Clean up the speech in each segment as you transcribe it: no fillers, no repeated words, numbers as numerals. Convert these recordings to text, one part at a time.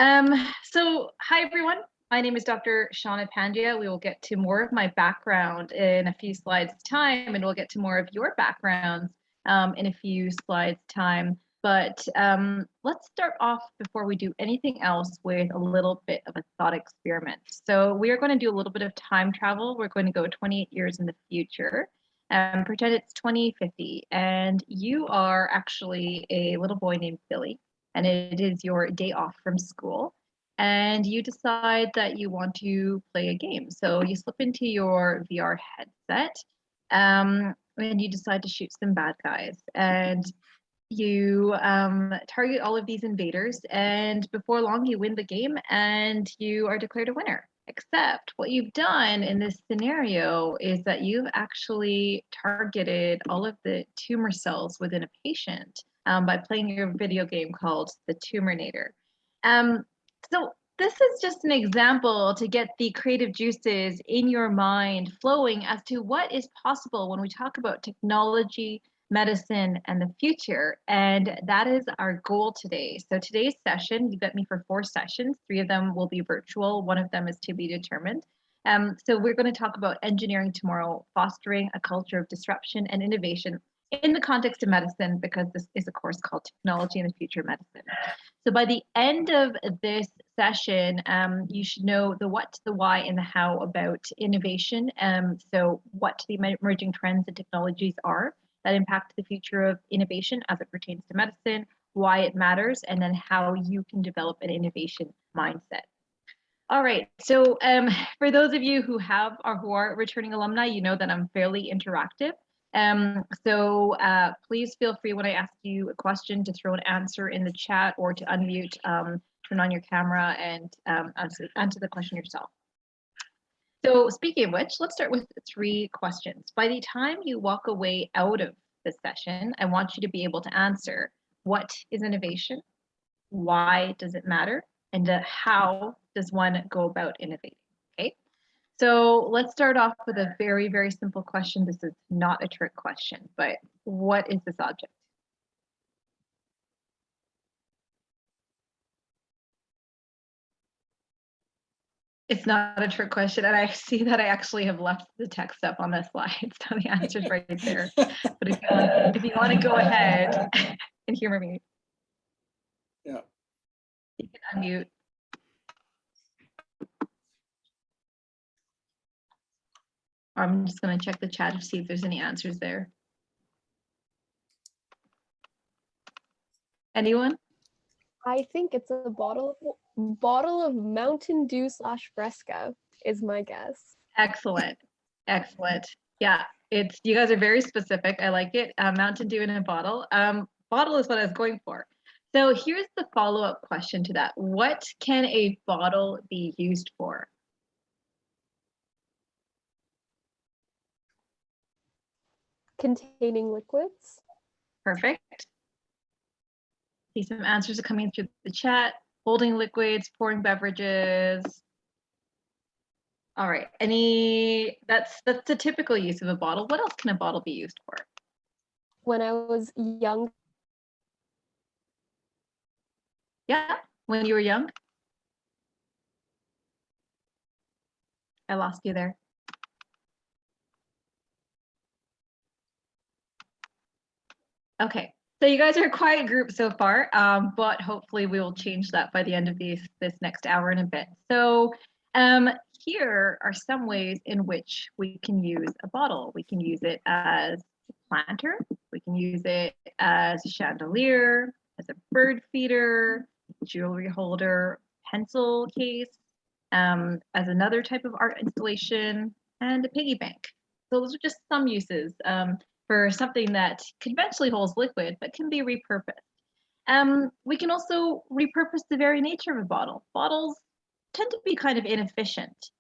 Um, hi everyone. My name is Dr. Shawna Pandya. We will get to more of my background in a few slides time, and we'll get to more of your backgrounds in a few slides time. But let's start off before we do anything else with a little bit of a thought experiment. So we are going to do a little bit of time travel. We're going to go 28 years in the future and pretend it's 2050, and you are actually a little boy named Billy, and it is your day off from school, and you decide that you want to play a game. So you slip into your VR headset, and you decide to shoot some bad guys, and you target all of these invaders, and before long you win the game and you are declared a winner. Except what you've done in this scenario is that you've actually targeted all of the tumor cells within a patient by playing your video game called the Tumornator. So this is just an example to get the creative juices in your mind flowing as to what is possible when we talk about technology, medicine, and the future. And that is our goal today. So today's session, you got me for 4 sessions. 3 of them will be virtual. 1 of them is to be determined. So we're going to talk about engineering tomorrow, fostering a culture of disruption and innovation in the context of medicine, because this is a course called Technology and the Future of Medicine. So by the end of this session, you should know the what, the why, and the how about innovation. So what the emerging trends and technologies are that impact the future of innovation as it pertains to medicine, why it matters, and then how you can develop an innovation mindset. All right, so for those of you who have or who are returning alumni, you know that I'm fairly interactive. Please feel free when I ask you a question to throw an answer in the chat or to unmute, turn on your camera, and answer the question yourself. So speaking of which, let's start with 3 questions. By the time you walk away out of this session, I want you to be able to answer, what is innovation? Why does it matter? And how does one go about innovating? Okay. So let's start off with a very, very simple question. This is not a trick question, but what is this object? It's not a trick question, and I see that I actually have left the text up on the slide, so the answer's right there. But if you want to go ahead and humor me, yeah, you can unmute. I'm just going to check the chat to see if there's any answers there. Anyone? I think it's a bottle of Mountain Dew / Fresca is my guess. Excellent. Excellent. Yeah, you guys are very specific. I like it. Mountain Dew in a bottle. Bottle is what I was going for. So here's the follow-up question to that. What can a bottle be used for? Containing liquids. Perfect. See, some answers are coming through the chat. Holding liquids, pouring beverages. All right. That's the typical use of a bottle. What else can a bottle be used for? When I was young. Yeah, when you were young. I lost you there. Okay, so you guys are a quiet group so far, but hopefully we will change that by the end of this next hour and a bit. So here are some ways in which we can use a bottle. We can use it as a planter. We can use it as a chandelier, as a bird feeder, jewelry holder, pencil case, as another type of art installation, and a piggy bank. So those are just some uses for something that conventionally holds liquid but can be repurposed. We can also repurpose the very nature of a bottle. Bottles tend to be kind of inefficient,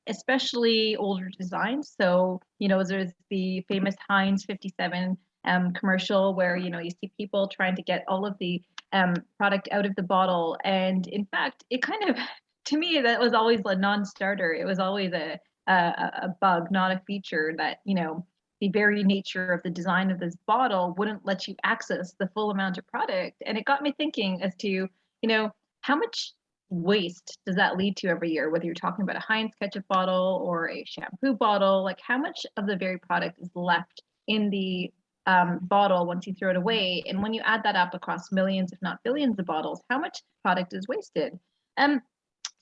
especially older designs. So, there's the famous Heinz 57 commercial where, you see people trying to get all of the product out of the bottle. And in fact, it kind of, to me, that was always a non-starter. It was always a bug, not a feature, that, the very nature of the design of this bottle wouldn't let you access the full amount of product. And it got me thinking as to, how much waste does that lead to every year? Whether you're talking about a Heinz ketchup bottle or a shampoo bottle, like how much of the very product is left in the bottle once you throw it away? And when you add that up across millions, if not billions of bottles, how much product is wasted?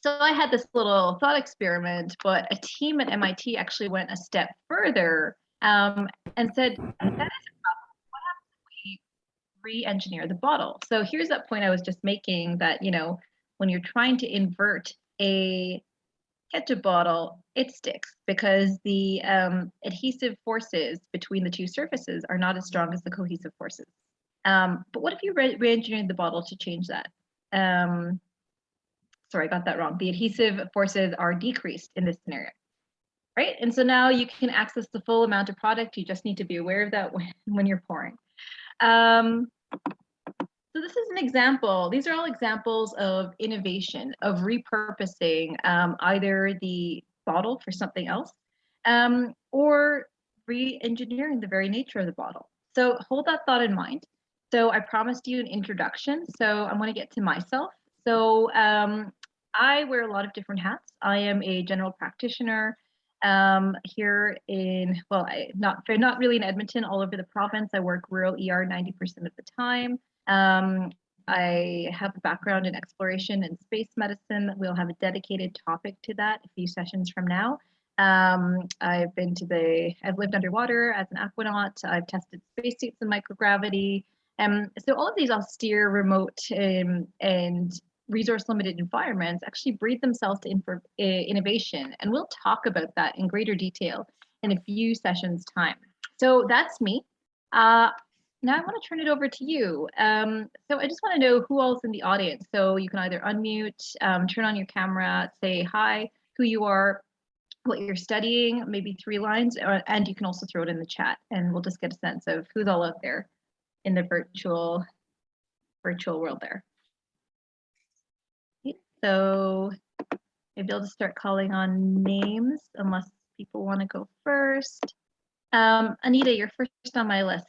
So I had this little thought experiment, but a team at MIT actually went a step further and said, that is a problem. What happens if we re-engineer the bottle? So here's that point I was just making that, you know, when you're trying to invert a ketchup bottle, it sticks because the adhesive forces between the two surfaces are not as strong as the cohesive forces. But what if you re-engineered the bottle to change that? Sorry, I got that wrong. The adhesive forces are decreased in this scenario, right? And so now you can access the full amount of product. You just need to be aware of that when you're pouring. So this is an example. These are all examples of innovation, of repurposing either the bottle for something else or re-engineering the very nature of the bottle. So hold that thought in mind. So I promised you an introduction. So I'm going to get to myself. So I wear a lot of different hats. I am a general practitioner here in, well, not really in Edmonton, all over the province. I work rural ER 90% of the time. I have a background in exploration and space medicine. We'll have a dedicated topic to that a few sessions from now. I've lived underwater as an aquanaut. I've tested spacesuits in microgravity. So all of these austere, remote, and resource limited environments actually breed themselves to innovation. And we'll talk about that in greater detail in a few sessions time. So that's me. Now I want to turn it over to you. So I just want to know who else in the audience. So you can either unmute, turn on your camera, say hi, who you are, what you're studying, maybe 3 lines, and you can also throw it in the chat and we'll just get a sense of who's all out there in the virtual world there. So maybe I'll just start calling on names unless people want to go first. Anita, you're first on my list.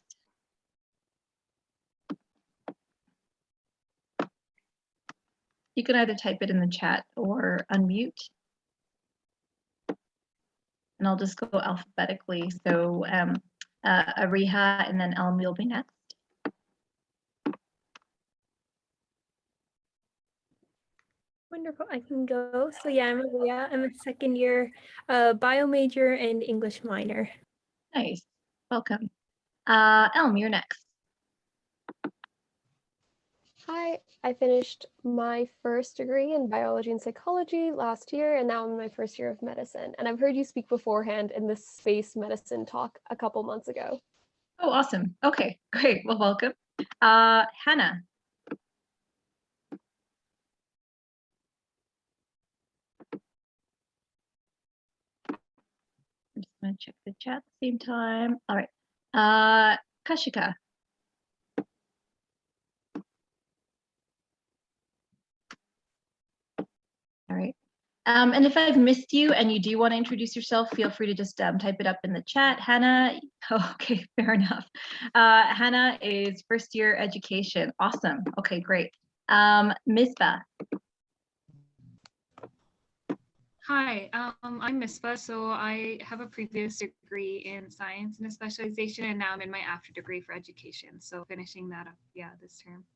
You can either type it in the chat or unmute. And I'll just go alphabetically. So Ariha and then Elmi will be next. Wonderful, I can go. So yeah, I'm Maria. I'm a second year bio major and English minor. Nice, welcome. Elm, you're next. Hi, I finished my first degree in biology and psychology last year, and now I'm in my first year of medicine. And I've heard you speak beforehand in this space medicine talk a couple months ago. Oh, awesome. Okay, great. Well, welcome. Hannah. I'm just going to check the chat at the same time. All right. Kashika. All right. And if I've missed you and you do want to introduce yourself, feel free to just type it up in the chat. Hannah, oh, okay, fair enough. Hannah is first year education. Awesome. Okay, great. Misbah. Hi, I'm Misbah. So I have a previous degree in science and a specialization, and now I'm in my after degree for education. So finishing that up, yeah, this term.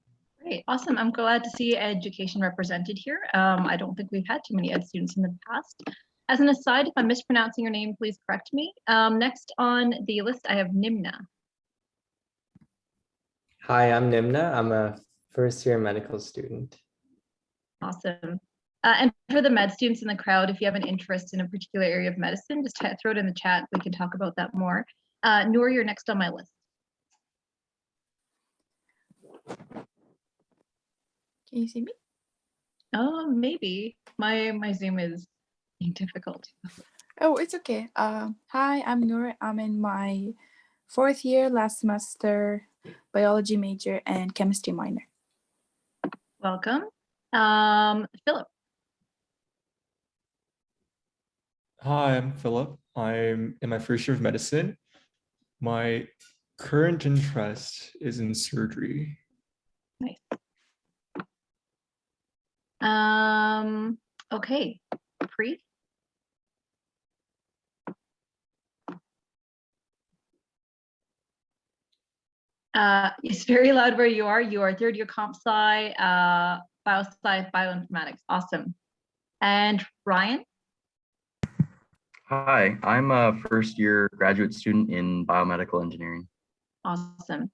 Great, awesome. I'm glad to see education represented here. I don't think we've had too many ed students in the past. As an aside, if I'm mispronouncing your name, please correct me. Next on the list, I have Nimna. Hi, I'm Nimna. I'm a first year medical student. Awesome. And for the med students in the crowd, if you have an interest in a particular area of medicine, just throw it in the chat. We can talk about that more. Noor, you're next on my list. Can you see me? Oh, maybe. My Zoom is being difficult. Oh, it's okay. Hi, I'm Noor. I'm in my 4th year, last semester, biology major and chemistry minor. Welcome. Philip. Hi, I'm Philip. I'm in my first year of medicine. My current interest is in surgery. Nice. Okay, Pre. It's very loud where you are. You are third year comp sci, biosci, bioinformatics. Awesome. And Ryan? Hi, I'm a first year graduate student in biomedical engineering. Awesome.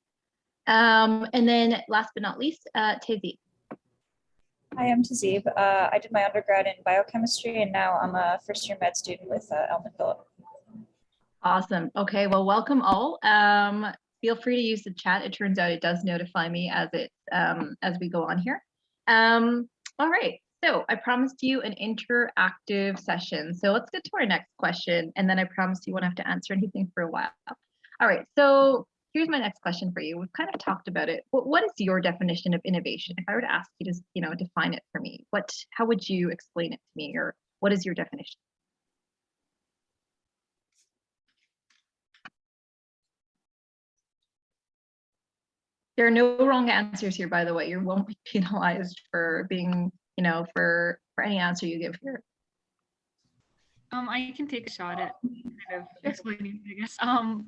And then last but not least, Tizzy. Hi, I'm Tazib. I did my undergrad in biochemistry, and now I'm a first year med student with Elm & Phillip. Awesome. Okay, well, welcome all. Feel free to use the chat. It turns out it does notify me as we go on here. All right. So I promised you an interactive session. So let's get to our next question. And then I promised you won't have to answer anything for a while. All right. So here's my next question for you. We've kind of talked about it. What is your definition of innovation? If I were to ask you to, define it for me, how would you explain it to me, or what is your definition? There are no wrong answers here, by the way. You won't be penalized for being, for any answer you give here. I can take a shot at kind of explaining, I guess.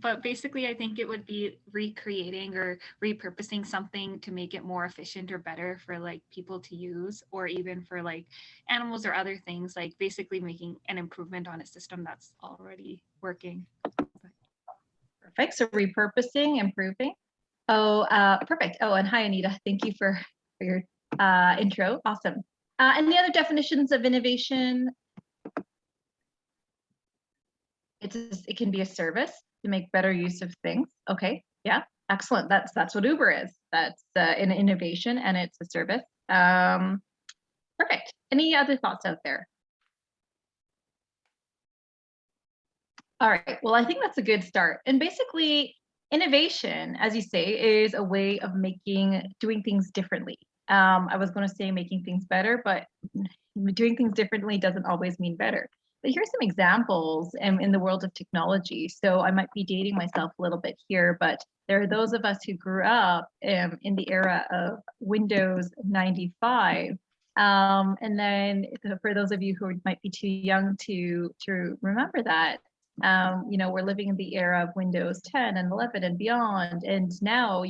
But basically, I think it would be recreating or repurposing something to make it more efficient or better for like people to use, or even for like animals or other things, like basically making an improvement on a system that's already working. Perfect. So repurposing, improving. Oh, perfect. Oh, and hi, Anita. Thank you for your intro. Awesome. Any other definitions of innovation? It can be a service to make better use of things. Okay, yeah, excellent. That's what Uber is. That's an innovation, and it's a service. Perfect. Any other thoughts out there? All right. Well, I think that's a good start. And basically, innovation, as you say, is a way of doing things differently. I was going to say making things better, but doing things differently doesn't always mean better. But here's some examples in the world of technology. So I might be dating myself a little bit here, but there are those of us who grew up in the era of Windows 95. And then for those of you who might be too young to remember that, we're living in the era of Windows 10 and 11 and beyond. And now,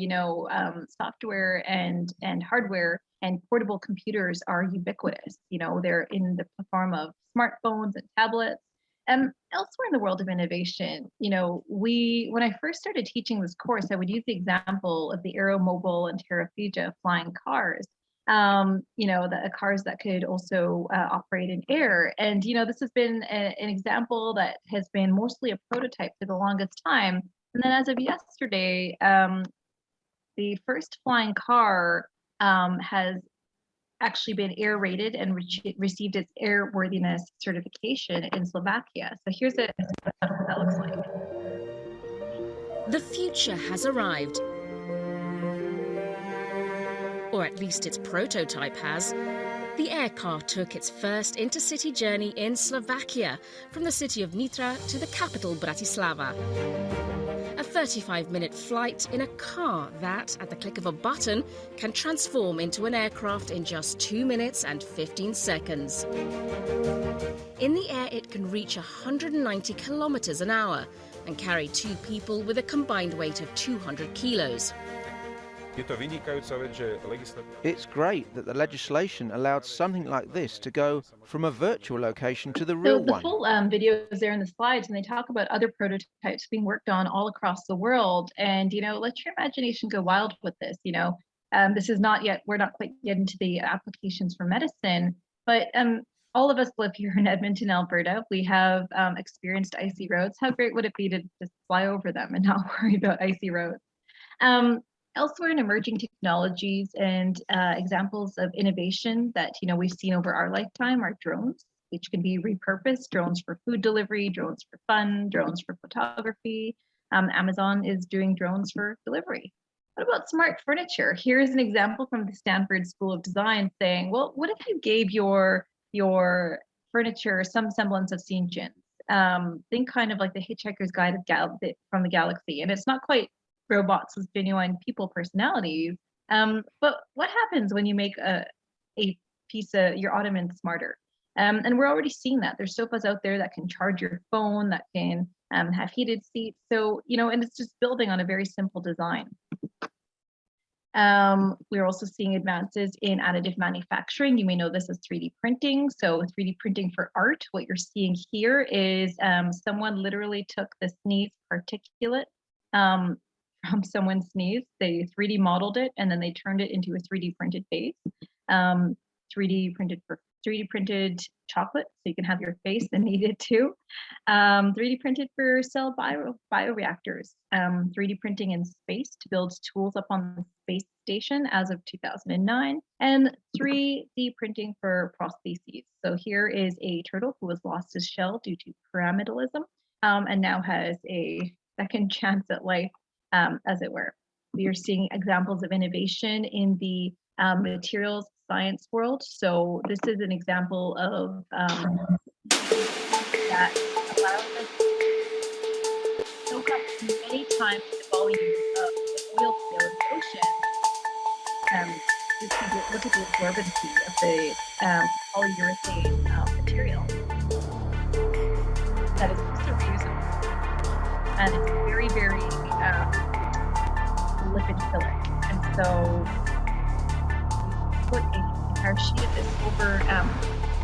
software and hardware and portable computers are ubiquitous. They're in the form of smartphones and tablets. And elsewhere in the world of innovation, when I first started teaching this course, I would use the example of the Aeromobile and Terrafugia flying cars. The cars that could also operate in air. And, this has been an example that has been mostly a prototype for the longest time. And then as of yesterday, the first flying car has actually been air rated and received its airworthiness certification in Slovakia. So here's what that looks like. The future has arrived. Or at least its prototype has. The aircar took its first intercity journey in Slovakia, from the city of Nitra to the capital Bratislava. A 35-minute flight in a car that, at the click of a button, can transform into an aircraft in just 2 minutes and 15 seconds. In the air, it can reach 190 kilometers an hour and carry 2 people with a combined weight of 200 kilos. It's great that the legislation allowed something like this to go from a virtual location to the real one. So the full video is there in the slides, and they talk about other prototypes being worked on all across the world. And, let your imagination go wild with this. This is we're not quite yet into the applications for medicine, but all of us live here in Edmonton, Alberta. We have experienced icy roads. How great would it be to just fly over them and not worry about icy roads? Elsewhere in emerging technologies and examples of innovation that we've seen over our lifetime are drones, which can be repurposed. Drones for food delivery, drones for fun, drones for photography. Amazon is doing drones for delivery. What about smart furniture? Here's an example from the Stanford School of Design saying, well, what if you gave your furniture some semblance of sentience? Think kind of like the Hitchhiker's Guide from the Galaxy, and it's not quite robots with genuine people personalities. But what happens when you make a piece of your ottoman smarter. And we're already seeing that. There's sofas out there that can charge your phone, that can have heated seats. So, and it's just building on a very simple design. We're also seeing advances in additive manufacturing. You may know this as 3D printing. So 3D printing for art, what you're seeing here is someone literally took the sneeze particulate from someone's sneeze. They 3D modeled it, and then they turned it into a 3D printed face. 3D printed chocolate, so you can have your face and eat it too. 3D printed for cell bioreactors. 3D printing in space to build tools up on the space station as of 2009. And 3D printing for prostheses. So here is a turtle who has lost his shell due to pyramidalism, and now has a second chance at life, as it were. We are seeing examples of innovation in the materials science world. So this is an example of that allows us to soak up many times the volume of the oil spill in the ocean. Look at the absorbency of the polyurethane material that is also reusable, and it's very, very lipophilic. And so put an entire sheet of this over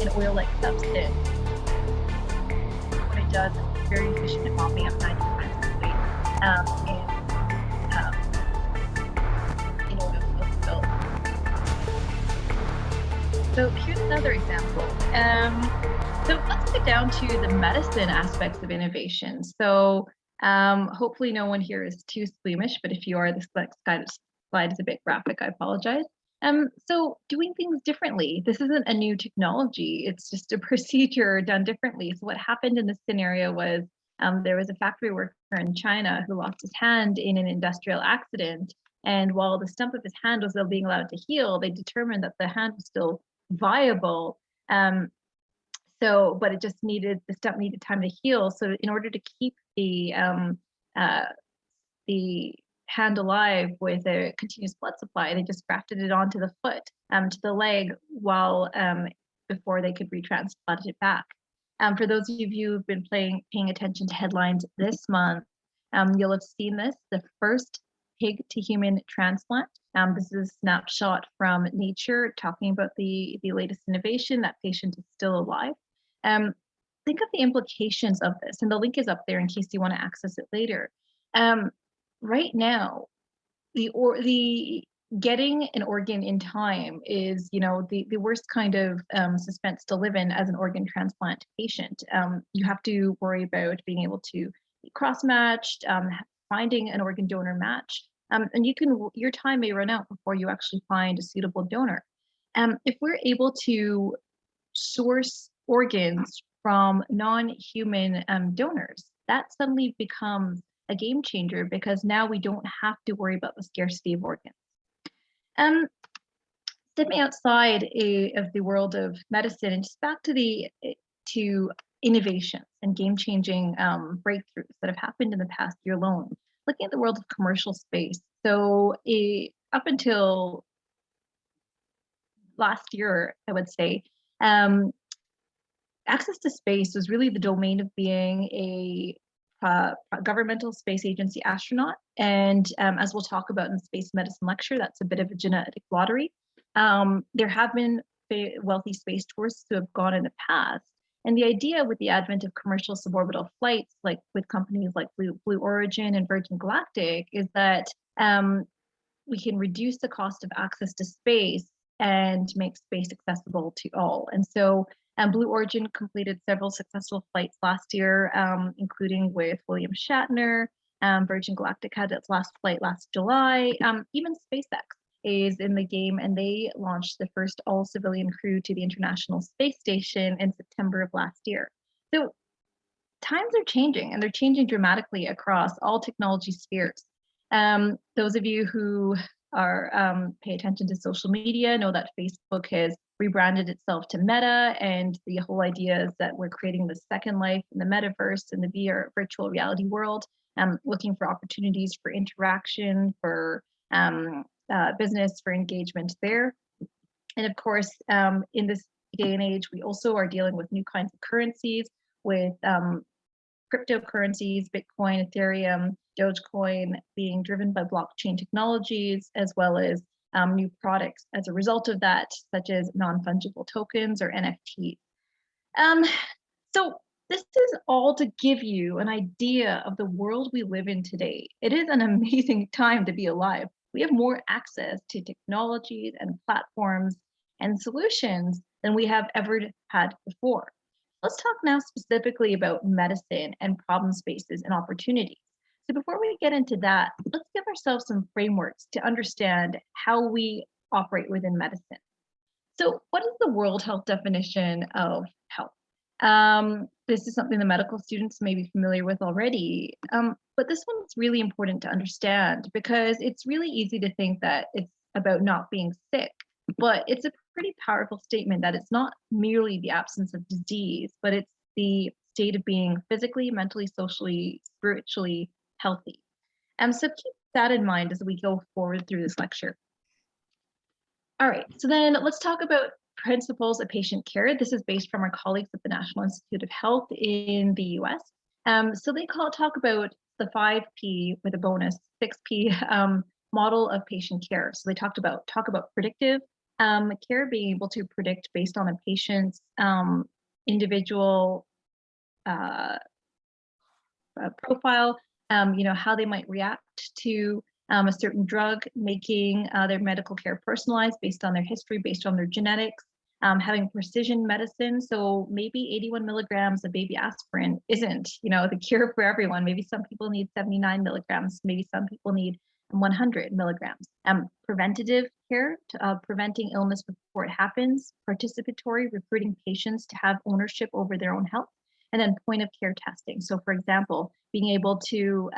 an oil-like substance. What it does is it's very efficient at mopping up 90 times its weight in oil spill. So here's another example. So let's get down to the medicine aspects of innovation. So hopefully no one here is too squeamish, but if you are, this slide is a bit graphic, I apologize. So doing things differently, this isn't a new technology, it's just a procedure done differently. So what happened in this scenario was there was a factory worker in China who lost his hand in an industrial accident. And while the stump of his hand was still being allowed to heal, they determined that the hand was still viable. But it just the stump needed time to heal. So in order to keep the hand alive with a continuous blood supply, they just grafted it onto the foot, to the leg, while before they could retransplant it back. For those of you who've been paying attention to headlines this month, you'll have seen this, the first pig to human transplant. This is a snapshot from Nature talking about the latest innovation. That patient is still alive. Think of the implications of this, and the link is up there in case you want to access it later. Right now, the getting an organ in time is, the worst kind of suspense to live in as an organ transplant patient. You have to worry about being able to be cross-matched, finding an organ donor match, and your time may run out before you actually find a suitable donor. If we're able to source organs from non-human donors, that suddenly becomes a game changer, because now we don't have to worry about the scarcity of organs. Stepping outside of the world of medicine and just back to innovations and game-changing breakthroughs that have happened in the past year alone, looking at the world of commercial space. So up until last year, I would say, access to space was really the domain of being a governmental space agency astronaut. And as we'll talk about in the space medicine lecture, that's a bit of a genetic lottery. There have been wealthy space tourists who have gone in the past. And the idea with the advent of commercial suborbital flights, like with companies like Blue Origin and Virgin Galactic, is that we can reduce the cost of access to space and make space accessible to all. And so Blue Origin completed several successful flights last year, including with William Shatner. Virgin Galactic had its last flight last July. Even SpaceX is in the game, and they launched the first all-civilian crew to the International Space Station in September of last year. So times are changing, and they're changing dramatically across all technology spheres. Those of you who are pay attention to social media know that Facebook has rebranded itself to Meta, and the whole idea is that we're creating the second life in the metaverse and the VR virtual reality world, looking for opportunities for interaction, for business, for engagement there. And of course, in this day and age, we also are dealing with new kinds of currencies, with cryptocurrencies, Bitcoin, Ethereum, Dogecoin being driven by blockchain technologies, as well as new products as a result of that, such as non-fungible tokens or NFTs. So this is all to give you an idea of the world we live in today. It is an amazing time to be alive. We have more access to technologies and platforms and solutions than we have ever had before. Let's talk now specifically about medicine and problem spaces and opportunities. So before we get into that, let's give ourselves some frameworks to understand how we operate within medicine. So what is the World Health definition of health? This is something the medical students may be familiar with already, but this one's really important to understand because it's really easy to think that it's about not being sick, but it's a pretty powerful statement that it's not merely the absence of disease, but it's the state of being physically, mentally, socially, spiritually healthy. So keep that in mind as we go forward through this lecture. All right, so then let's talk about principles of patient care. This is based from our colleagues at the National Institute of Health in the US. So they talk about the 5P with a bonus, 6P model of patient care. So they talk about predictive care, being able to predict based on a patient's individual profile, how they might react to a certain drug, making their medical care personalized based on their history, based on their genetics, having precision medicine. So maybe 81 milligrams of baby aspirin isn't, the cure for everyone. Maybe some people need 79 milligrams. Maybe some people need 100 milligrams. Preventative care, preventing illness before it happens. Participatory, recruiting patients to have ownership over their own health. And then point of care testing. So for example, being able to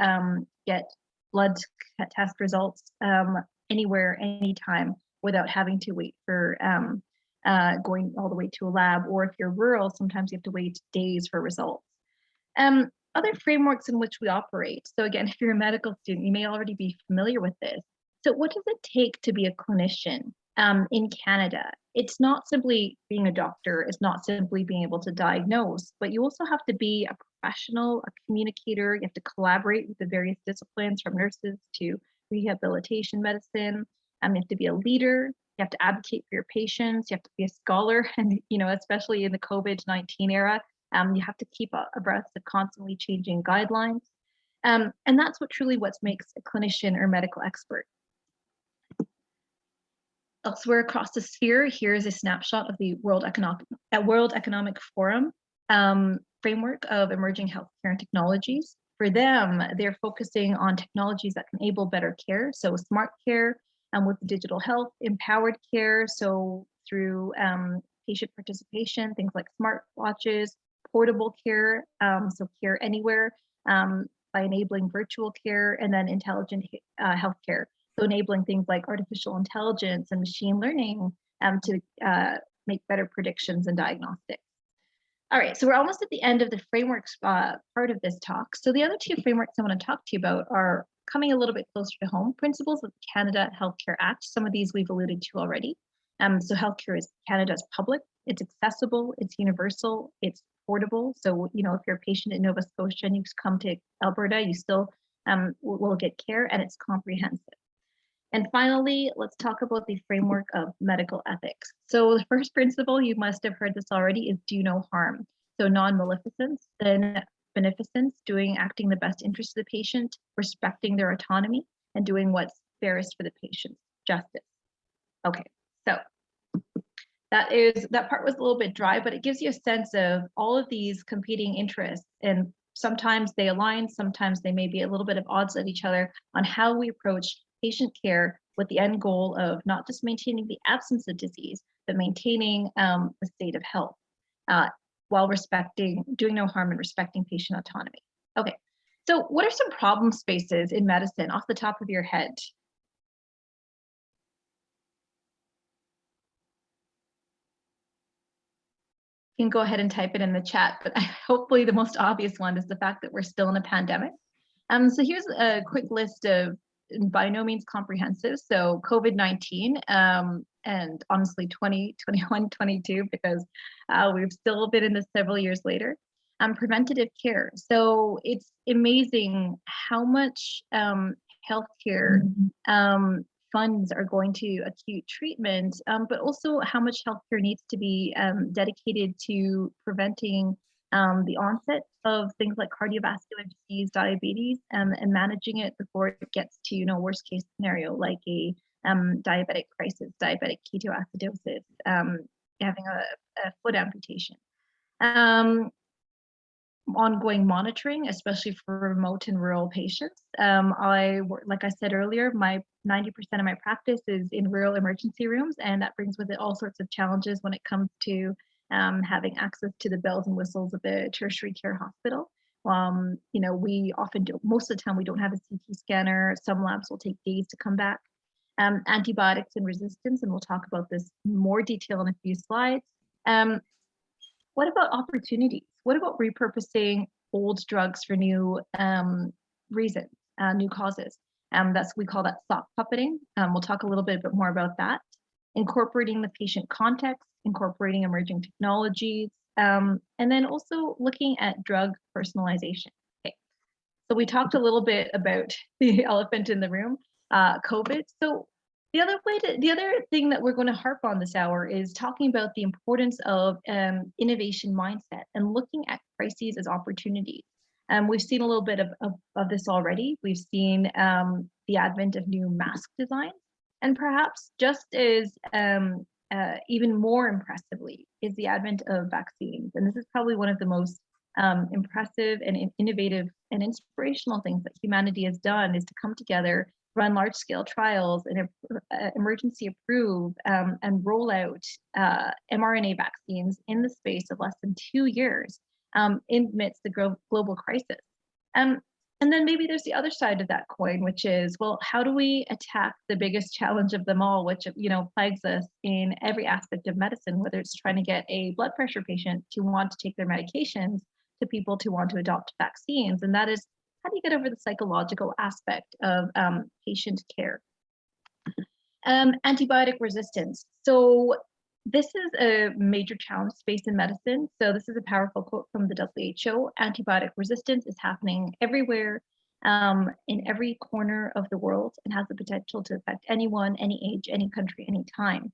get blood test results anywhere, anytime, without having to wait for going all the way to a lab, or if you're rural, sometimes you have to wait days for results. Other frameworks in which we operate. So again, if you're a medical student, you may already be familiar with this. So what does it take to be a clinician in Canada? It's not simply being a doctor, it's not simply being able to diagnose, but you also have to be a professional, a communicator. You have to collaborate with the various disciplines from nurses to rehabilitation medicine. You have to be a leader. You have to advocate for your patients. You have to be a scholar. And, especially in the COVID-19 era, you have to keep abreast of constantly changing guidelines. And that's what makes a clinician or medical expert. Elsewhere across the sphere, here is a snapshot of the World Economic Forum framework of emerging healthcare and technologies. For them, they're focusing on technologies that can enable better care. So smart care with digital health, empowered care, so through patient participation, things like smartwatches, portable care, so care anywhere, by enabling virtual care, and then intelligent healthcare. So enabling things like artificial intelligence and machine learning to make better predictions and diagnostics. All right, so we're almost at the end of the frameworks part of this talk. So the other two frameworks I want to talk to you about are coming a little bit closer to home, principles of the Canada Healthcare Act. Some of these we've alluded to already. So healthcare is Canada's public, it's accessible, it's universal, it's affordable. So, if you're a patient in Nova Scotia and you come to Alberta, you still will get care, and it's comprehensive. And finally, let's talk about the framework of medical ethics. So the first principle, you must have heard this already, is do no harm. So non-maleficence, then beneficence, acting the best interest of the patient, respecting their autonomy, and doing what's fairest for the patient, justice. Okay, so that part was a little bit dry, but it gives you a sense of all of these competing interests, and sometimes they align, sometimes they may be a little bit of odds at each other on how we approach patient care with the end goal of not just maintaining the absence of disease, but maintaining the state of health while doing no harm and respecting patient autonomy. Okay, so what are some problem spaces in medicine off the top of your head? You can go ahead and type it in the chat, but hopefully the most obvious one is the fact that we're still in a pandemic. So here's a quick list of, by no means comprehensive. So COVID-19, and honestly 2021, 22, because we've still been in this several years later. Preventative care. So it's amazing how much healthcare funds are going to acute treatment, but also how much healthcare needs to be dedicated to preventing the onset of things like cardiovascular disease, diabetes, and managing it before it gets to, worst case scenario, like a diabetic crisis, diabetic ketoacidosis, having a foot amputation. Ongoing monitoring, especially for remote and rural patients. Like I said earlier, 90% of my practice is in rural emergency rooms, and that brings with it all sorts of challenges when it comes to having access to the bells and whistles of a tertiary care hospital. We often do, most of the time we don't have a CT scanner. Some labs will take days to come back. Antibiotics and resistance, and we'll talk about this in more detail in a few slides. What about opportunities? What about repurposing old drugs for new reasons, new causes? We call that sock puppeting. We'll talk a little bit more about that. Incorporating the patient context, incorporating emerging technologies, and then also looking at drug personalization. Okay. So we talked a little bit about the elephant in the room, COVID. So the other thing that we're going to harp on this hour is talking about the importance of innovation mindset and looking at crises as opportunities. We've seen a little bit of this already. We've seen the advent of new mask designs, and perhaps just as even more impressively is the advent of vaccines. And this is probably one of the most impressive and innovative and inspirational things that humanity has done, is to come together, run large-scale trials, and emergency approve and roll out mRNA vaccines in the space of less than 2 years amidst the global crisis. And then maybe there's the other side of that coin, which is, well, how do we attack the biggest challenge of them all, which plagues us in every aspect of medicine, whether it's trying to get a blood pressure patient to want to take their medications to people to want to adopt vaccines, and that is, how do you get over the psychological aspect of patient care? Antibiotic resistance. So this is a major challenge faced in medicine. So this is a powerful quote from the WHO. Antibiotic resistance is happening everywhere, in every corner of the world, and has the potential to affect anyone, any age, any country, any time.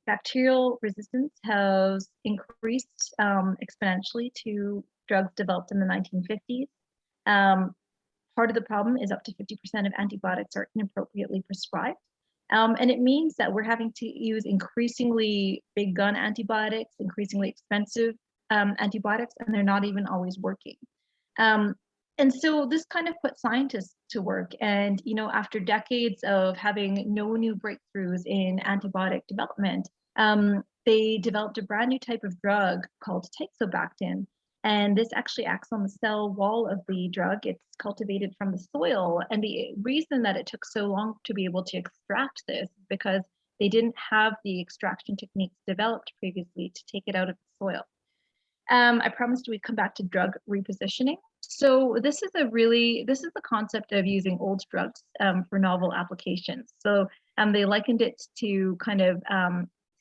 Bacterial resistance has increased exponentially to drugs developed in the 1950s. Part of the problem is up to 50% of antibiotics are inappropriately prescribed. And it means that we're having to use increasingly big gun antibiotics, increasingly expensive antibiotics, and they're not even always working. And so this kind of put scientists to work. And, after decades of having no new breakthroughs in antibiotic development, they developed a brand new type of drug called teixobactin. And this actually acts on the cell wall of the drug. It's cultivated from the soil. And the reason that it took so long to be able to extract this is because they didn't have the extraction techniques developed previously to take it out of the soil. I promised we'd come back to drug repositioning. So this is the concept of using old drugs for novel applications. So they likened it to kind of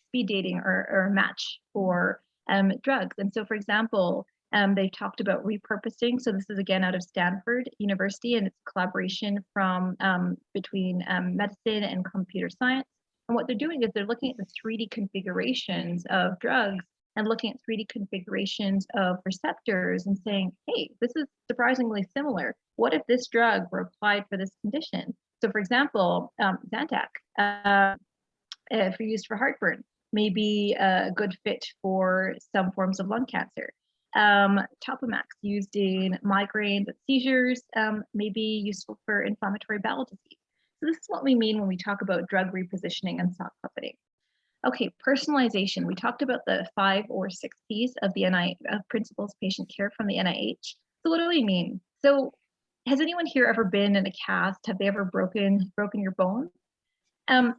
speed dating or a match for drugs. And so, for example, they talked about repurposing. So this is again out of Stanford University, and it's a collaboration between medicine and computer science. And what they're doing is they're looking at the 3D configurations of drugs and looking at 3D configurations of receptors and saying, hey, this is surprisingly similar. What if this drug were applied for this condition? So for example, Zantac, if used for heartburn, may be a good fit for some forms of lung cancer. Topamax used in migraines and seizures may be useful for inflammatory bowel disease. So this is what we mean when we talk about drug repositioning and sock puppeting. Okay, personalization. We talked about the 5 or 6 Ps of the Principles of Patient Care from the NIH. So what do we mean? So has anyone here ever been in a cast? Have they ever broken your bones?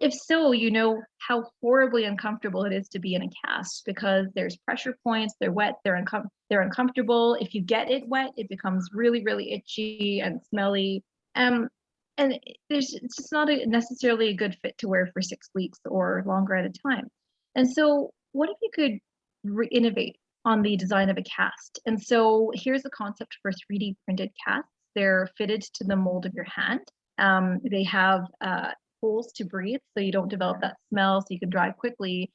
If so, you know how horribly uncomfortable it is to be in a cast because there's pressure points, they're wet, they're uncomfortable. If you get it wet, it becomes really, really itchy and smelly. and it's just not necessarily a good fit to wear for 6 weeks or longer at a time. And so what if you could innovate on the design of a cast? And so here's a concept for 3D printed casts. They're fitted to the mold of your hand. They have holes to breathe so you don't develop that smell, so you can dry quickly.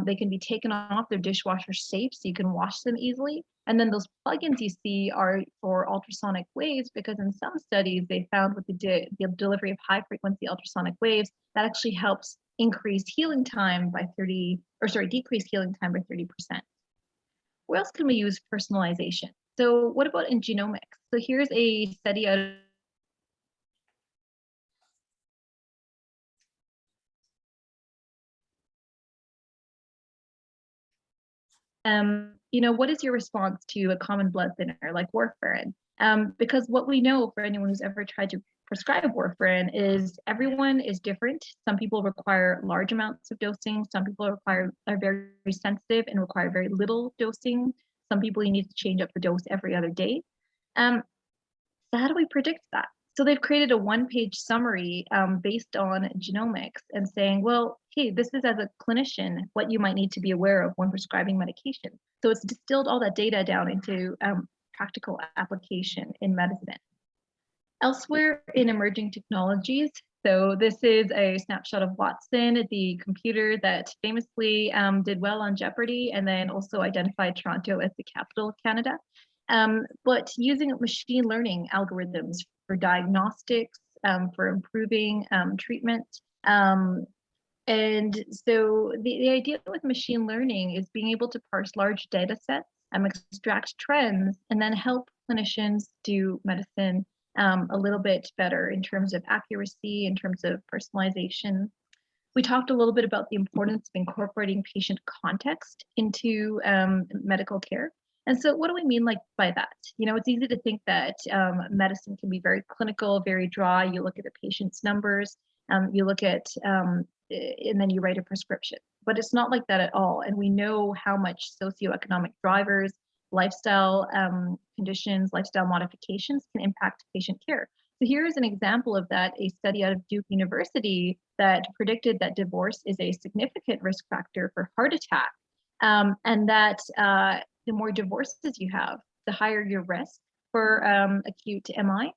They can be taken off, they're dishwasher safe, so you can wash them easily. And then those plugins you see are for ultrasonic waves, because in some studies they found with the delivery of high frequency ultrasonic waves, that actually helps increase healing time by decrease healing time by 30%. Where else can we use personalization? So what about in genomics? So here's a study out of what is your response to a common blood thinner like warfarin? Because what we know for anyone who's ever tried to prescribe warfarin is everyone is different. Some people require large amounts of dosing. Some people are very sensitive and require very little dosing. Some people you need to change up the dose every other day. So how do we predict that? So they've created a one-page summary based on genomics and saying, well, hey, this is as a clinician what you might need to be aware of when prescribing medication. So it's distilled all that data down into practical application in medicine. Elsewhere in emerging technologies, so this is a snapshot of Watson, the computer that famously did well on Jeopardy and then also identified Toronto as the capital of Canada. But using machine learning algorithms for diagnostics, for improving treatment. And so the idea with machine learning is being able to parse large data sets, extract trends, and then help clinicians do medicine a little bit better in terms of accuracy, in terms of personalization. We talked a little bit about the importance of incorporating patient context into medical care. And so what do we mean by that? It's easy to think that medicine can be very clinical, very dry. You look at the patient's numbers, you look at, and then you write a prescription. But it's not like that at all. And we know how much socioeconomic drivers, lifestyle conditions, lifestyle modifications can impact patient care. So here's an example of that, a study out of Duke University that predicted that divorce is a significant risk factor for heart attack, and that the more divorces you have, the higher your risk for acute MI,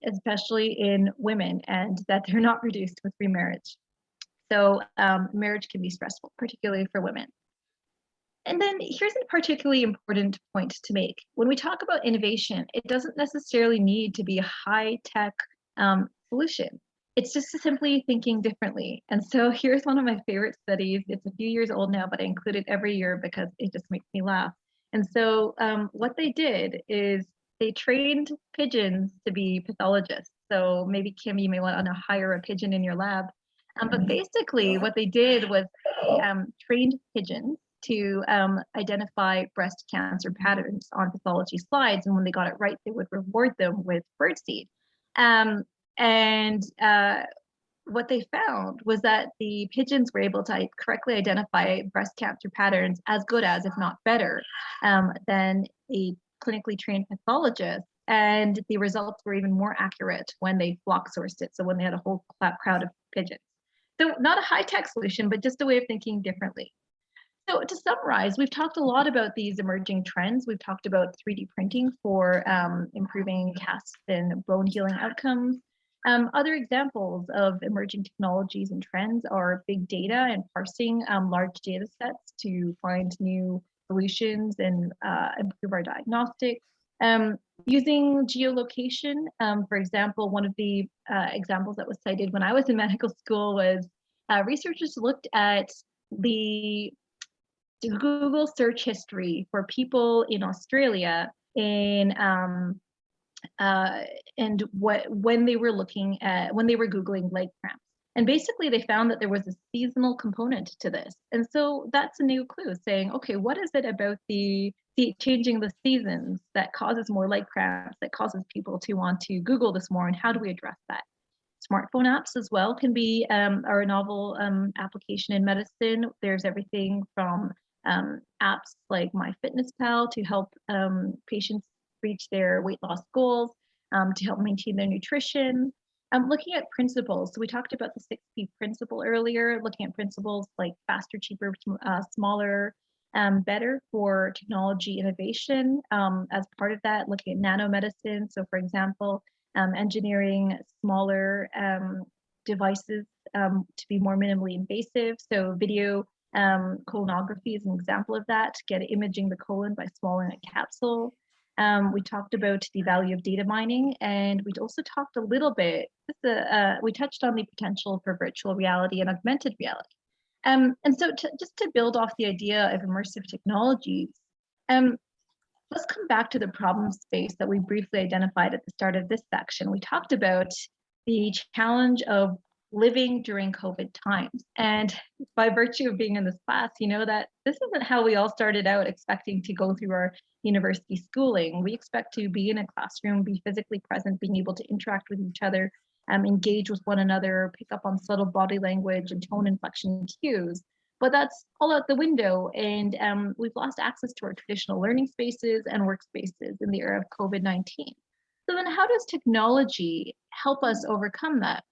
especially in women, and that they're not reduced with remarriage. So marriage can be stressful, particularly for women. And then here's a particularly important point to make. When we talk about innovation, it doesn't necessarily need to be a high-tech solution. It's just simply thinking differently. And so here's one of my favorite studies. It's a few years old now, but I include it every year because it just makes me laugh. And so what they did is they trained pigeons to be pathologists. So maybe, Kim, you may want to hire a pigeon in your lab. But basically what they did was trained pigeons to identify breast cancer patterns on pathology slides. And when they got it right, they would reward them with birdseed. What they found was that the pigeons were able to correctly identify breast cancer patterns as good as, if not better, than a clinically trained pathologist. And the results were even more accurate when they flock sourced it. So when they had a whole crowd of pigeons. So not a high-tech solution, but just a way of thinking differently. So to summarize, we've talked a lot about these emerging trends. We've talked about 3D printing for improving casts and bone healing outcomes. Other examples of emerging technologies and trends are big data and parsing large data sets to find new solutions and improve our diagnostics. Using geolocation, for example, one of the examples that was cited when I was in medical school was researchers looked at the Google search history for people in Australia in and when they were Googling leg cramps. And basically they found that there was a seasonal component to this. And so that's a new clue saying, okay, what is it about the changing the seasons that causes more leg cramps, that causes people to want to Google this more, and how do we address that? Smartphone apps as well can be are a novel application in medicine. There's everything from apps like MyFitnessPal to help patients reach their weight loss goals, to help maintain their nutrition. Looking at principles, so we talked about the 6P principle earlier, looking at principles like faster, cheaper, smaller, better for technology innovation. As part of that, looking at nanomedicine. So for example, engineering smaller devices to be more minimally invasive. So video colonography is an example of that, get imaging the colon by swallowing a capsule. We talked about the value of data mining, and we also talked a little bit, we touched on the potential for virtual reality and augmented reality. And so just to build off the idea of immersive technologies, let's come back to the problem space that we briefly identified at the start of this section. We talked about the challenge of living during COVID times. And by virtue of being in this class, you know that this isn't how we all started out expecting to go through our university schooling. We expect to be in a classroom, be physically present, being able to interact with each other, engage with one another, pick up on subtle body language and tone inflection cues. But that's all out the window, and we've lost access to our traditional learning spaces and workspaces in the era of COVID-19. So then how does technology help us overcome that?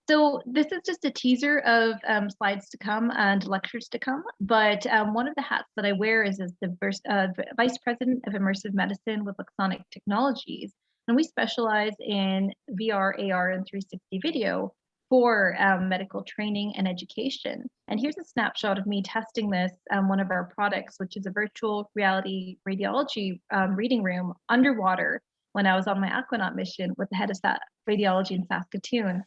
So this is just a teaser of slides to come and lectures to come, but one of the hats that I wear is as the Vice President of Immersive Medicine with Luxonic Technologies, and we specialize in VR, AR, and 360 video for medical training and education. And here's a snapshot of me testing this, one of our products, which is a virtual reality radiology reading room underwater when I was on my Aquanaut mission with the head of radiology in Saskatoon.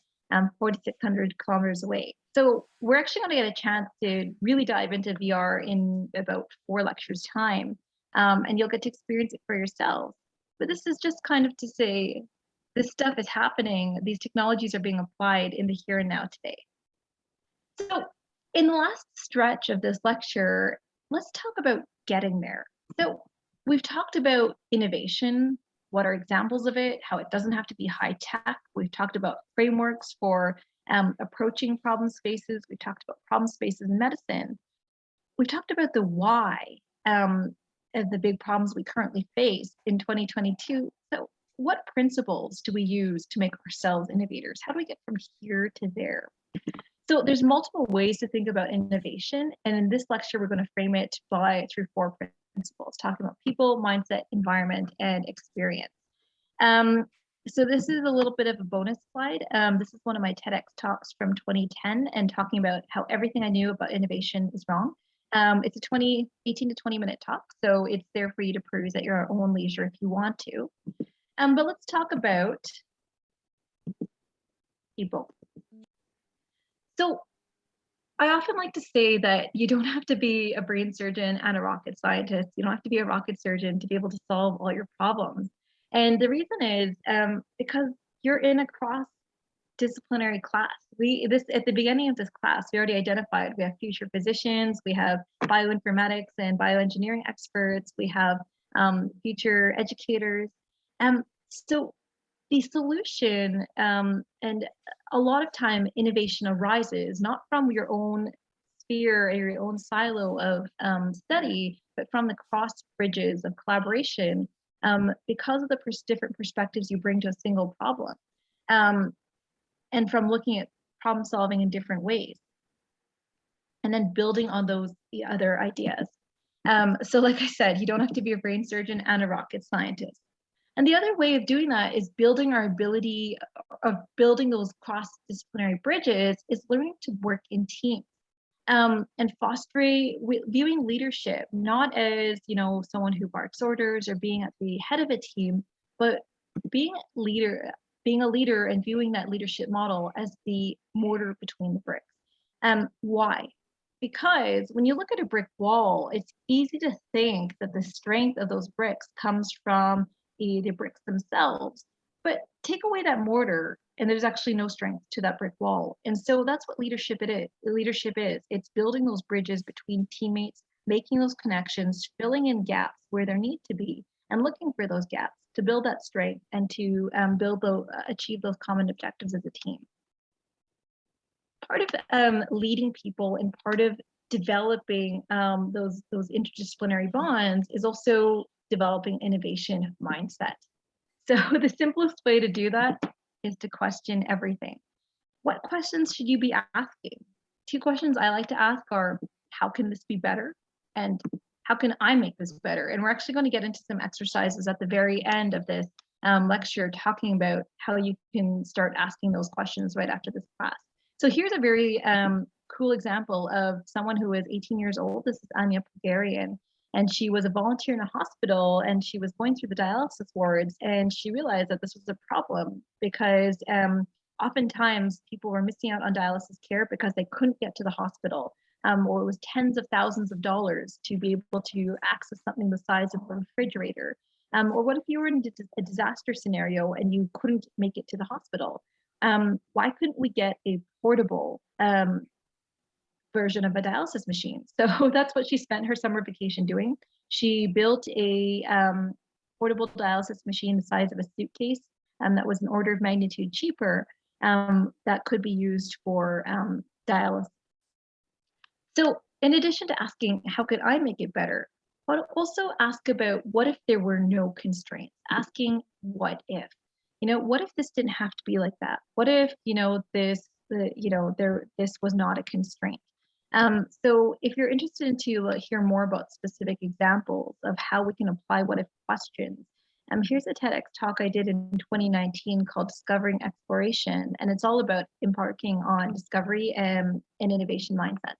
4,600 kilometers away. So we're actually going to get a chance to really dive into VR in about 4 lectures time, and you'll get to experience it for yourselves. But this is just kind of to say this stuff is happening. These technologies are being applied in the here and now today. So in the last stretch of this lecture, let's talk about getting there. So we've talked about innovation, what are examples of it, how it doesn't have to be high tech. We've talked about frameworks for approaching problem spaces. We talked about problem spaces in medicine. We've talked about the why of the big problems we currently face in 2022. So what principles do we use to make ourselves innovators? How do we get from here to there? So there's multiple ways to think about innovation. And in this lecture, we're going to frame it through 4 principles, talking about people, mindset, environment, and experience. So this is a little bit of a bonus slide. This is one of my TEDx talks from 2010 and talking about how everything I knew about innovation is wrong. It's a 18 to 20 minute talk, so it's there for you to peruse at your own leisure if you want to. But let's talk about people. So I often like to say that you don't have to be a brain surgeon and a rocket scientist. You don't have to be a rocket surgeon to be able to solve all your problems. And the reason is because you're in a cross-disciplinary class. At the beginning of this class, we already identified we have future physicians, we have bioinformatics and bioengineering experts, we have future educators. So the solution, and a lot of time innovation arises not from your own sphere or your own silo of study, but from the cross bridges of collaboration because of the different perspectives you bring to a single problem, and from looking at problem solving in different ways and then building on the other ideas. So like I said, you don't have to be a brain surgeon and a rocket scientist. And the other way of doing that is building our ability of building those cross-disciplinary bridges is learning to work in teams and viewing leadership not as, someone who barks orders or being at the head of a team, but being a leader and viewing that leadership model as the mortar between the bricks. Why? Because when you look at a brick wall, it's easy to think that the strength of those bricks comes from the bricks themselves, but take away that mortar and there's actually no strength to that brick wall. And so that's what leadership is. It's building those bridges between teammates, making those connections, filling in gaps where there need to be, and looking for those gaps to build that strength and to achieve those common objectives as a team. Part of leading people and part of developing those interdisciplinary bonds is also developing innovation mindset. So the simplest way to do that is to question everything. What questions should you be asking? Two questions I like to ask are, how can this be better? And how can I make this better? And we're actually going to get into some exercises at the very end of this lecture talking about how you can start asking those questions right after this class. So here's a very cool example of someone who is 18 years old. This is Anya Pagarian, and she was a volunteer in a hospital, and she was going through the dialysis wards, and she realized that this was a problem because oftentimes people were missing out on dialysis care because they couldn't get to the hospital, or it was tens of thousands of dollars to be able to access something the size of a refrigerator. Or what if you were in a disaster scenario and you couldn't make it to the hospital? Why couldn't we get a portable version of a dialysis machine? So that's what she spent her summer vacation doing. She built a portable dialysis machine the size of a suitcase that was an order of magnitude cheaper, that could be used for dialysis. So in addition to asking, how could I make it better? But also ask about what if there were no constraints? Asking what if, what if this didn't have to be like that? What if, this was not a constraint? So if you're interested to hear more about specific examples of how we can apply what if questions, here's a TEDx talk I did in 2019 called Discovering Exploration, and it's all about embarking on discovery and innovation mindsets.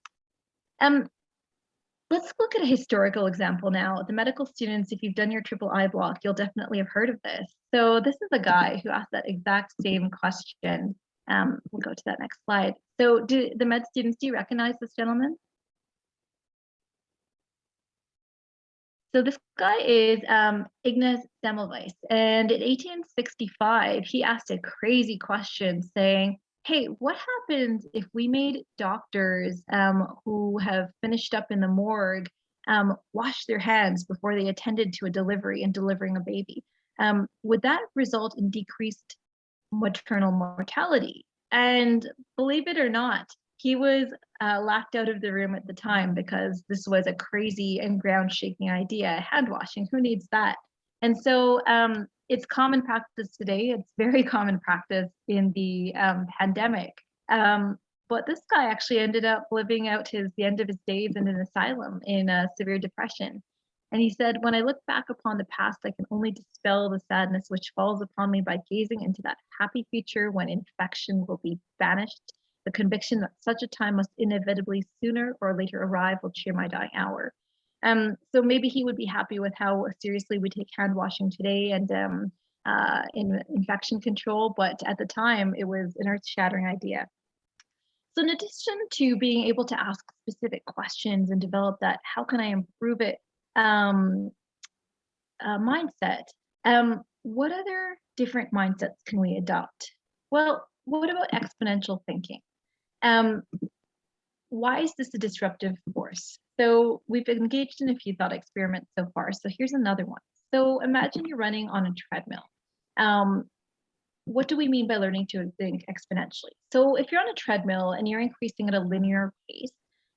Let's look at a historical example now. The medical students, if you've done your triple I block, you'll definitely have heard of this. So this is a guy who asked that exact same question. We'll go to that next slide. So do the med students, do you recognize this gentleman? So this guy is Ignaz Semmelweis, and in 1865, he asked a crazy question saying, hey, what happens if we made doctors who have finished up in the morgue wash their hands before they attended to a delivery and delivering a baby? Would that result in decreased maternal mortality? And believe it or not, he was laughed out of the room at the time because this was a crazy and ground-shaking idea. Hand washing, who needs that? And so it's common practice today. It's very common practice in the pandemic. But this guy actually ended up living out the end of his days in an asylum in severe depression. And he said, when I look back upon the past, I can only dispel the sadness which falls upon me by gazing into that happy future when infection will be banished. The conviction that such a time must inevitably sooner or later arrive will cheer my dying hour. So maybe he would be happy with how seriously we take hand washing today and in infection control, but at the time it was an earth-shattering idea. So in addition to being able to ask specific questions and develop that, how can I improve it mindset, what other different mindsets can we adopt? Well, what about exponential thinking? Why is this a disruptive force? So we've engaged in a few thought experiments so far. So here's another one. So imagine you're running on a treadmill. What do we mean by learning to think exponentially? So if you're on a treadmill and you're increasing at a linear pace,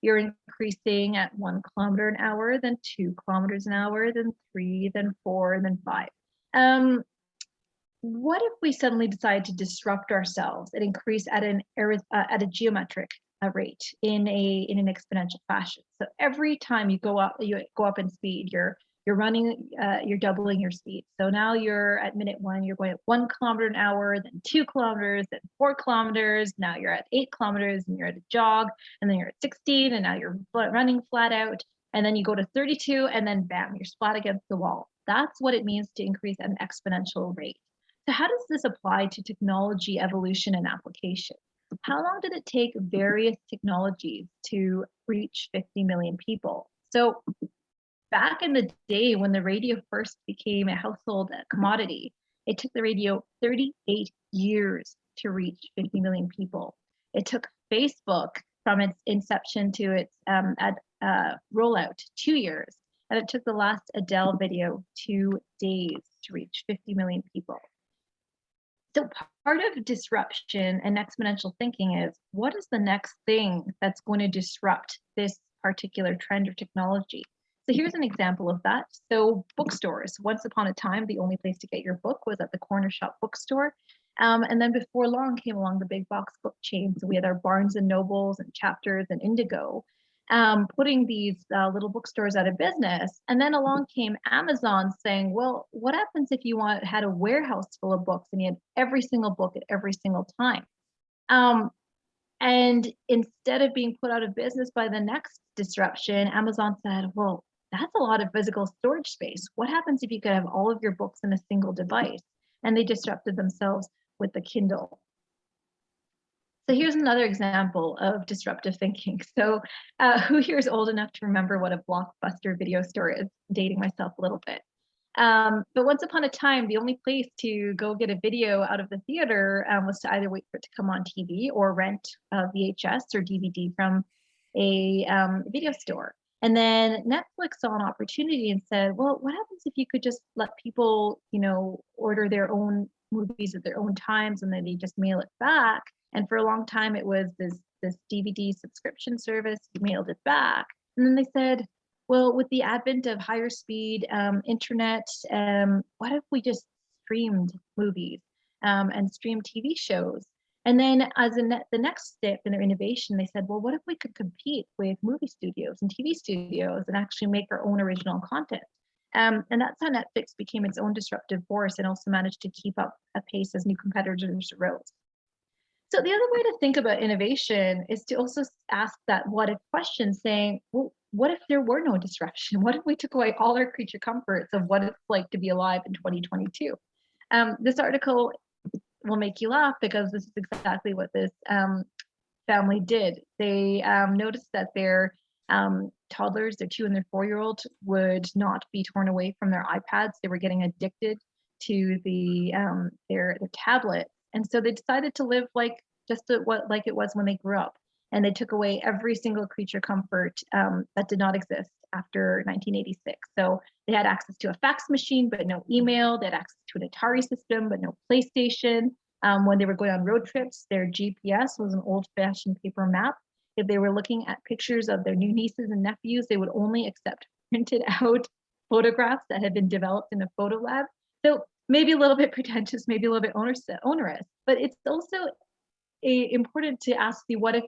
you're increasing at 1 kilometer an hour, then 2 kilometers an hour, then 3, then 4, then 5. What if we suddenly decide to disrupt ourselves and increase at a geometric rate in an exponential fashion? So every time you go up in speed, you're running, you're doubling your speed. So now you're at minute 1, you're going at 1 kilometer an hour, then 2 kilometers, then 4 kilometers. Now you're at 8 kilometers and you're at a jog, and then you're at 16, and now you're running flat out. And then you go to 32, and then bam, you're flat against the wall. That's what it means to increase at an exponential rate. So how does this apply to technology evolution and application? How long did it take various technologies to reach 50 million people? So back in the day when the radio first became a household commodity, it took the radio 38 years to reach 50 million people. It took Facebook from its inception to its rollout 2 years. And it took the last Adele video 2 days to reach 50 million people. So part of disruption and exponential thinking is, what is the next thing that's going to disrupt this particular trend or technology? So here's an example of that. So bookstores, once upon a time, the only place to get your book was at the corner shop bookstore. And then before long came along the big box book chains. So we had our Barnes and Nobles and Chapters and Indigo, putting these little bookstores out of business. And then along came Amazon saying, well, what happens if you had a warehouse full of books and you had every single book at every single time? And instead of being put out of business by the next disruption, Amazon said, well, that's a lot of physical storage space. What happens if you could have all of your books in a single device? And they disrupted themselves with the Kindle. So here's another example of disruptive thinking. So who here is old enough to remember what a Blockbuster video store is? Dating myself a little bit. But once upon a time, the only place to go get a video out of the theater was to either wait for it to come on TV or rent a VHS or DVD from a video store. And then Netflix saw an opportunity and said, well, what happens if you could just let people, order their own movies at their own times and then they just mail it back? And for a long time, it was this DVD subscription service, you mailed it back. And then they said, well, with the advent of higher speed internet, what if we just streamed movies and streamed TV shows? And then as the next step in their innovation, they said, well, what if we could compete with movie studios and TV studios and actually make our own original content? And that's how Netflix became its own disruptive force and also managed to keep up a pace as new competitors arose. So the other way to think about innovation is to also ask that what if question, saying, well, what if there were no disruption? What if we took away all our creature comforts of what it's like to be alive in 2022? This article will make you laugh because this is exactly what this family did. They noticed that their toddlers, their 2 and their 4-year-old, would not be torn away from their iPads. They were getting addicted to their tablet. And so they decided to live like it was when they grew up. And they took away every single creature comfort that did not exist after 1986. So they had access to a fax machine, but no email. They had access to an Atari system, but no PlayStation. When they were going on road trips, their GPS was an old-fashioned paper map. If they were looking at pictures of their new nieces and nephews, they would only accept printed out photographs that had been developed in a photo lab. So maybe a little bit pretentious, maybe a little bit onerous, but it's also important to ask the what if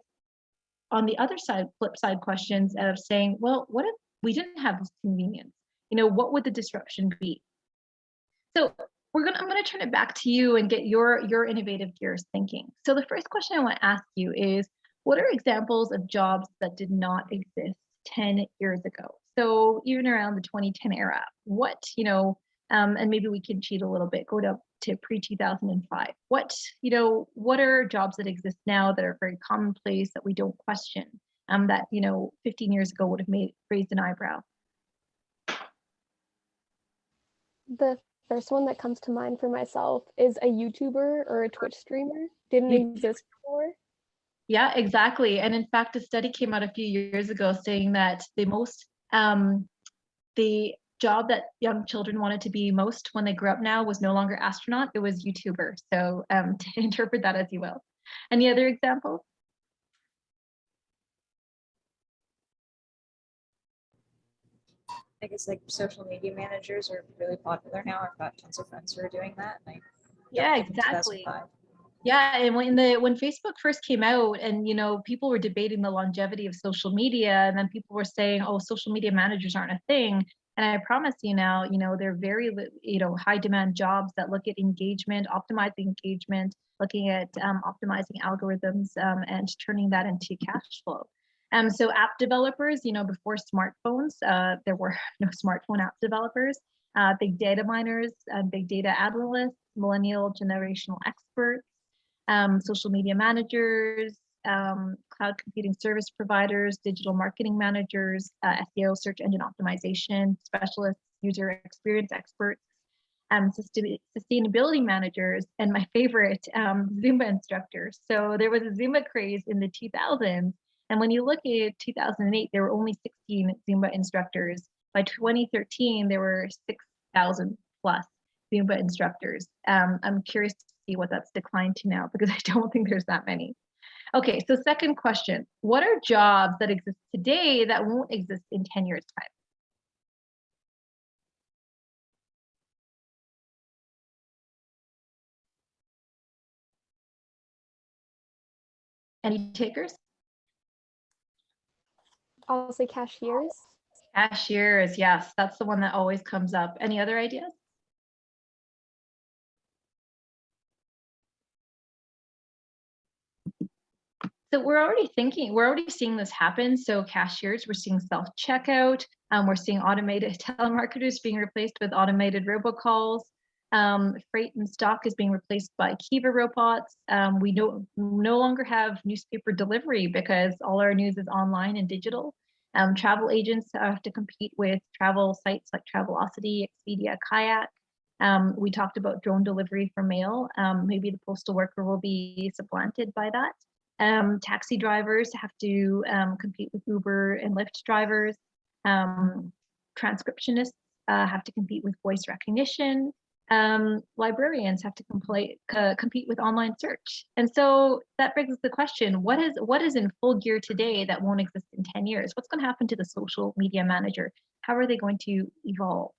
on the other side, flip side questions of saying, well, what if we didn't have this convenience? What would the disruption be? So I'm gonna turn it back to you and get your innovative gears thinking. So the first question I want to ask you is, what are examples of jobs that did not exist 10 years ago? So even around the 2010 era, and maybe we can cheat a little bit, go to pre-2005. What are jobs that exist now that are very commonplace that we don't question, that 15 years ago would have raised an eyebrow? The first one that comes to mind for myself is a YouTuber or a Twitch streamer. Didn't exist before. Yeah, exactly. And in fact, a study came out a few years ago saying that the job that young children wanted to be most when they grew up now was no longer astronaut, it was YouTuber. So to interpret that as you will. Any other examples? I guess like social media managers are really popular now. I've got tons of friends who are doing that. Yeah, exactly. Yeah, and when Facebook first came out, and people were debating the longevity of social media, and then people were saying, "Oh, social media managers aren't a thing." And I promise you now, they're very high demand jobs that look at engagement, optimizing engagement, looking at optimizing algorithms, and turning that into cash flow. So app developers, before smartphones, there were no smartphone app developers. Big data miners, big data analysts, millennial generational experts, social media managers, cloud computing service providers, digital marketing managers, SEO, search engine optimization specialists, user experience experts, sustainability managers, and my favorite, Zumba instructors. So there was a Zumba craze in the 2000s. And when you look at 2008, there were only 16 Zumba instructors. By 2013, there were 6,000 plus Zumba instructors. I'm curious to see what that's declined to now, because I don't think there's that many. Okay, so second question. What are jobs that exist today that won't exist in 10 years' time? Any takers? I'll say cashiers. Cashiers, yes, that's the one that always comes up. Any other ideas? So we're already seeing this happen. So cashiers, we're seeing self-checkout, we're seeing automated telemarketers being replaced with automated robocalls. Freight and stock is being replaced by Kiva robots. We no longer have newspaper delivery because all our news is online and digital. Travel agents have to compete with travel sites like Travelocity, Expedia, Kayak. We talked about drone delivery for mail. Maybe the postal worker will be supplanted by that. Taxi drivers have to compete with Uber and Lyft drivers. Transcriptionists have to compete with voice recognition. Librarians have to compete with online search. And so that brings us the question, what is in full gear today that won't exist in 10 years? What's going to happen to the social media manager? How are they going to evolve?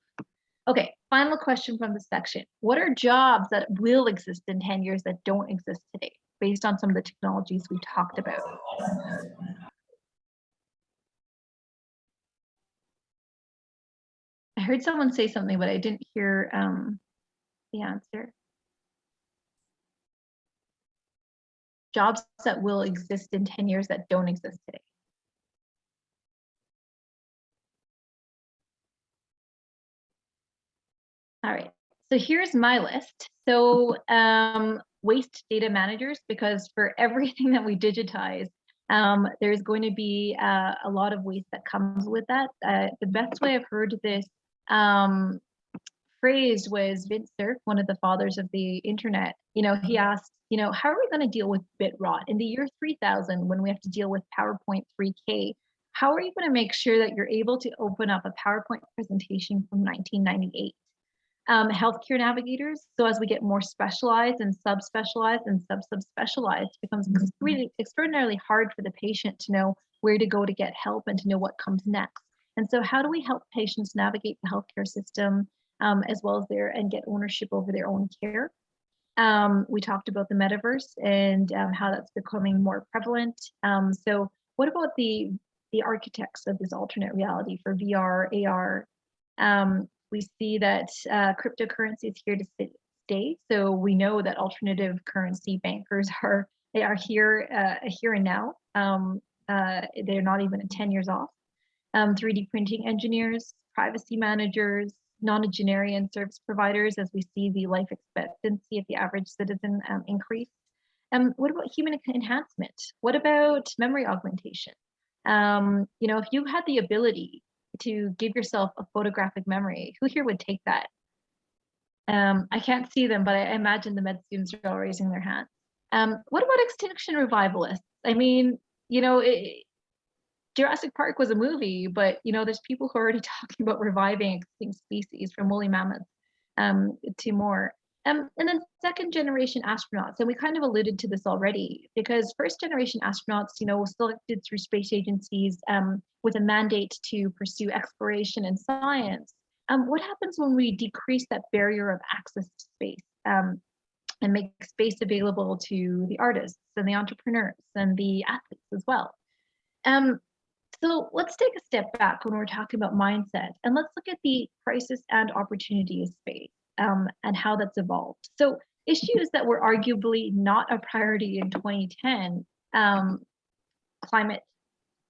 Okay, final question from this section. What are jobs that will exist in 10 years that don't exist today, based on some of the technologies we talked about? I heard someone say something, but I didn't hear the answer. Jobs that will exist in 10 years that don't exist today. All right, so here's my list. So waste data managers, because for everything that we digitize, there's going to be a lot of waste that comes with that. The best way I've heard this phrased was Vint Cerf, one of the fathers of the internet. He asked, how are we going to deal with bit rot in the year 3000 when we have to deal with PowerPoint 3K? How are you going to make sure that you're able to open up a PowerPoint presentation from 1998? Healthcare navigators. So as we get more specialized and subspecialized and subspecialized, it becomes extraordinarily hard for the patient to know where to go to get help and to know what comes next. And so how do we help patients navigate the healthcare system as well as and get ownership over their own care? We talked about the metaverse and how that's becoming more prevalent. So what about the architects of this alternate reality for VR, AR? We see that cryptocurrency is here to stay. So we know that alternative currency bankers are here and now. They're not even 10 years off. 3D printing engineers, privacy managers, nonagenarian service providers, as we see the life expectancy of the average citizen increase. What about human enhancement? What about memory augmentation? If you had the ability to give yourself a photographic memory, who here would take that? I can't see them, but I imagine the med students are all raising their hands. What about extinction revivalists? I mean, Jurassic Park was a movie, but there's people who are already talking about reviving extinct species, from woolly mammoths to more. And then second generation astronauts, and we kind of alluded to this already, because first generation astronauts, selected through space agencies with a mandate to pursue exploration and science. What happens when we decrease that barrier of access to space and make space available to the artists and the entrepreneurs and the athletes as well? So let's take a step back when we're talking about mindset, and let's look at the crisis and opportunity of space and how that's evolved. So issues that were arguably not a priority in 2010, climate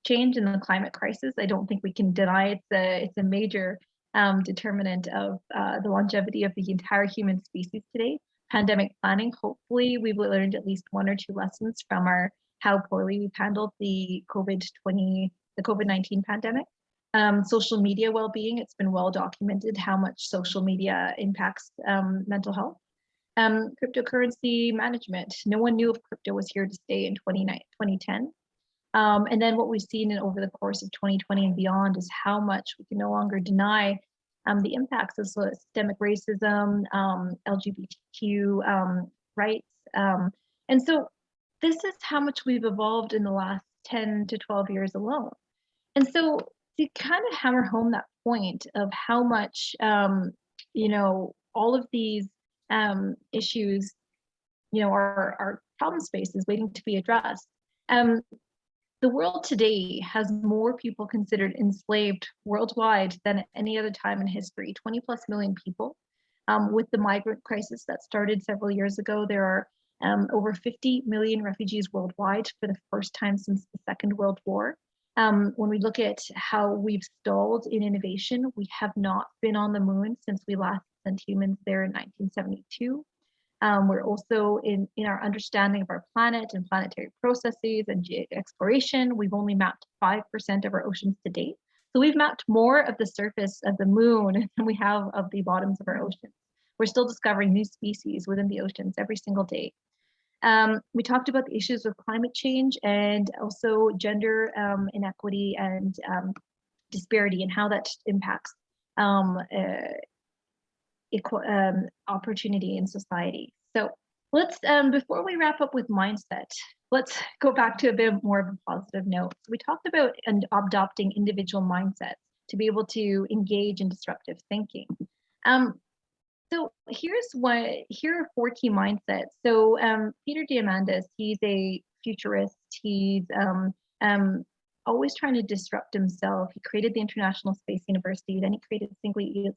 change and the climate crisis, I don't think we can deny it's a major determinant of the longevity of the entire human species today. Pandemic planning, hopefully we've learned at least one or two lessons from how poorly we've handled the COVID-19 pandemic. Social media well-being, it's been well documented how much social media impacts mental health. Cryptocurrency management, no one knew if crypto was here to stay in 2010. And then what we've seen over the course of 2020 and beyond is how much we can no longer deny the impacts of systemic racism, LGBTQ rights. And so this is how much we've evolved in the last 10 to 12 years alone. And so to kind of hammer home that point of how much, all of these issues, are problem spaces waiting to be addressed. The world today has more people considered enslaved worldwide than at any other time in history, 20+ million people. With the migrant crisis that started several years ago, there are over 50 million refugees worldwide for the first time since the Second World War. When we look at how we've stalled in innovation, we have not been on the moon since we last sent humans there in 1972. We're also in our understanding of our planet and planetary processes and exploration, we've only mapped 5% of our oceans to date. So we've mapped more of the surface of the moon than we have of the bottoms of our oceans. We're still discovering new species within the oceans every single day. We talked about the issues with climate change and also gender inequity and disparity and how that impacts opportunity in society. So let's, before we wrap up with mindset, let's go back to a bit more of a positive note. So we talked about adopting individual mindsets to be able to engage in disruptive thinking. So here are 4 key mindsets. So Peter Diamandis, he's a futurist. He's always trying to disrupt himself. He created the International Space University, then he created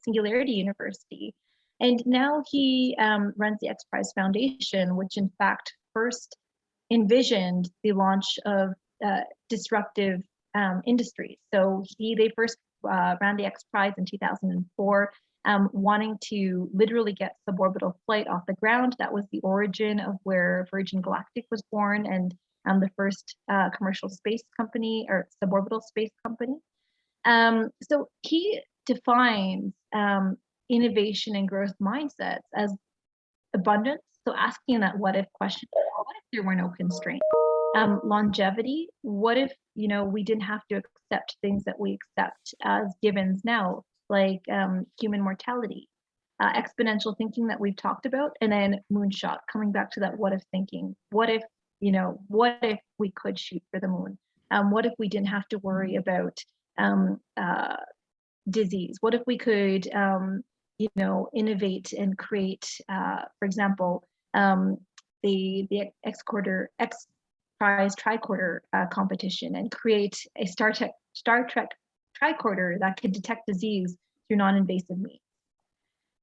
Singularity University. And now he runs the X Prize Foundation, which in fact first envisioned the launch of disruptive industries. So they first ran the X Prize in 2004, wanting to literally get suborbital flight off the ground. That was the origin of where Virgin Galactic was born and the first commercial space company or suborbital space company. So he defines innovation and growth mindsets as abundance. So asking that what if question, what if there were no constraints? Longevity, what if, we didn't have to accept things that we accept as givens now, like human mortality, exponential thinking that we've talked about, and then moonshot, coming back to that what if thinking. What if, what if we could shoot for the moon? What if we didn't have to worry about disease? What if we could, innovate and create, for example, the X Prize tricorder competition and create a Star Trek tricorder that could detect disease through non-invasive means.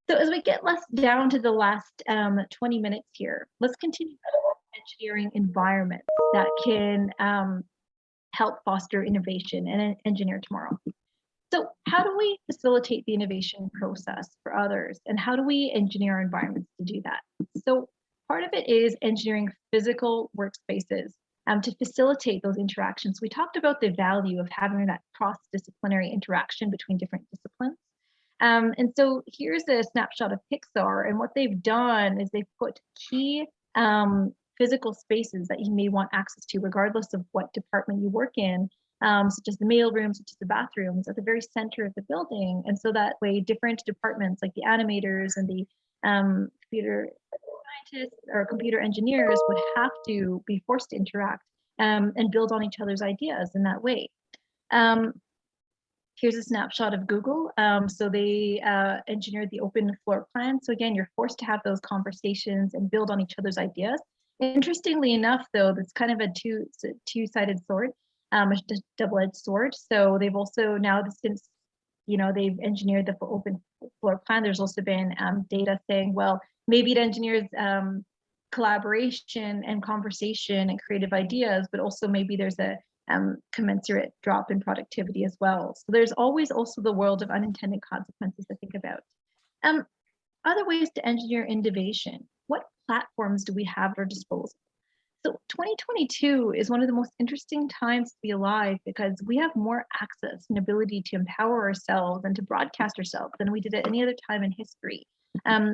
So as we get down to the last 20 minutes here, let's continue engineering environments that can help foster innovation and engineer tomorrow. So how do we facilitate the innovation process for others, and how do we engineer our environments to do that? So part of it is engineering physical workspaces to facilitate those interactions. We talked about the value of having that cross-disciplinary interaction between different disciplines. And so here's a snapshot of Pixar, and what they've done is they've put key physical spaces that you may want access to regardless of what department you work in, such as the mail rooms, such as the bathrooms, at the very center of the building. And so that way different departments like the animators and the computer scientists or computer engineers would have to be forced to interact and build on each other's ideas in that way. Here's a snapshot of Google. So they engineered the open floor plan. So again, you're forced to have those conversations and build on each other's ideas. Interestingly enough, though, that's kind of a two-sided sword, a double-edged sword. So they've also now, since they've engineered the open floor plan, there's also been data saying, well, maybe it engineers collaboration and conversation and creative ideas, but also maybe there's a commensurate drop in productivity as well. So there's always also the world of unintended consequences to think about. Other ways to engineer innovation. What platforms do we have at our disposal? So 2022 is one of the most interesting times to be alive because we have more access and ability to empower ourselves and to broadcast ourselves than we did at any other time in history.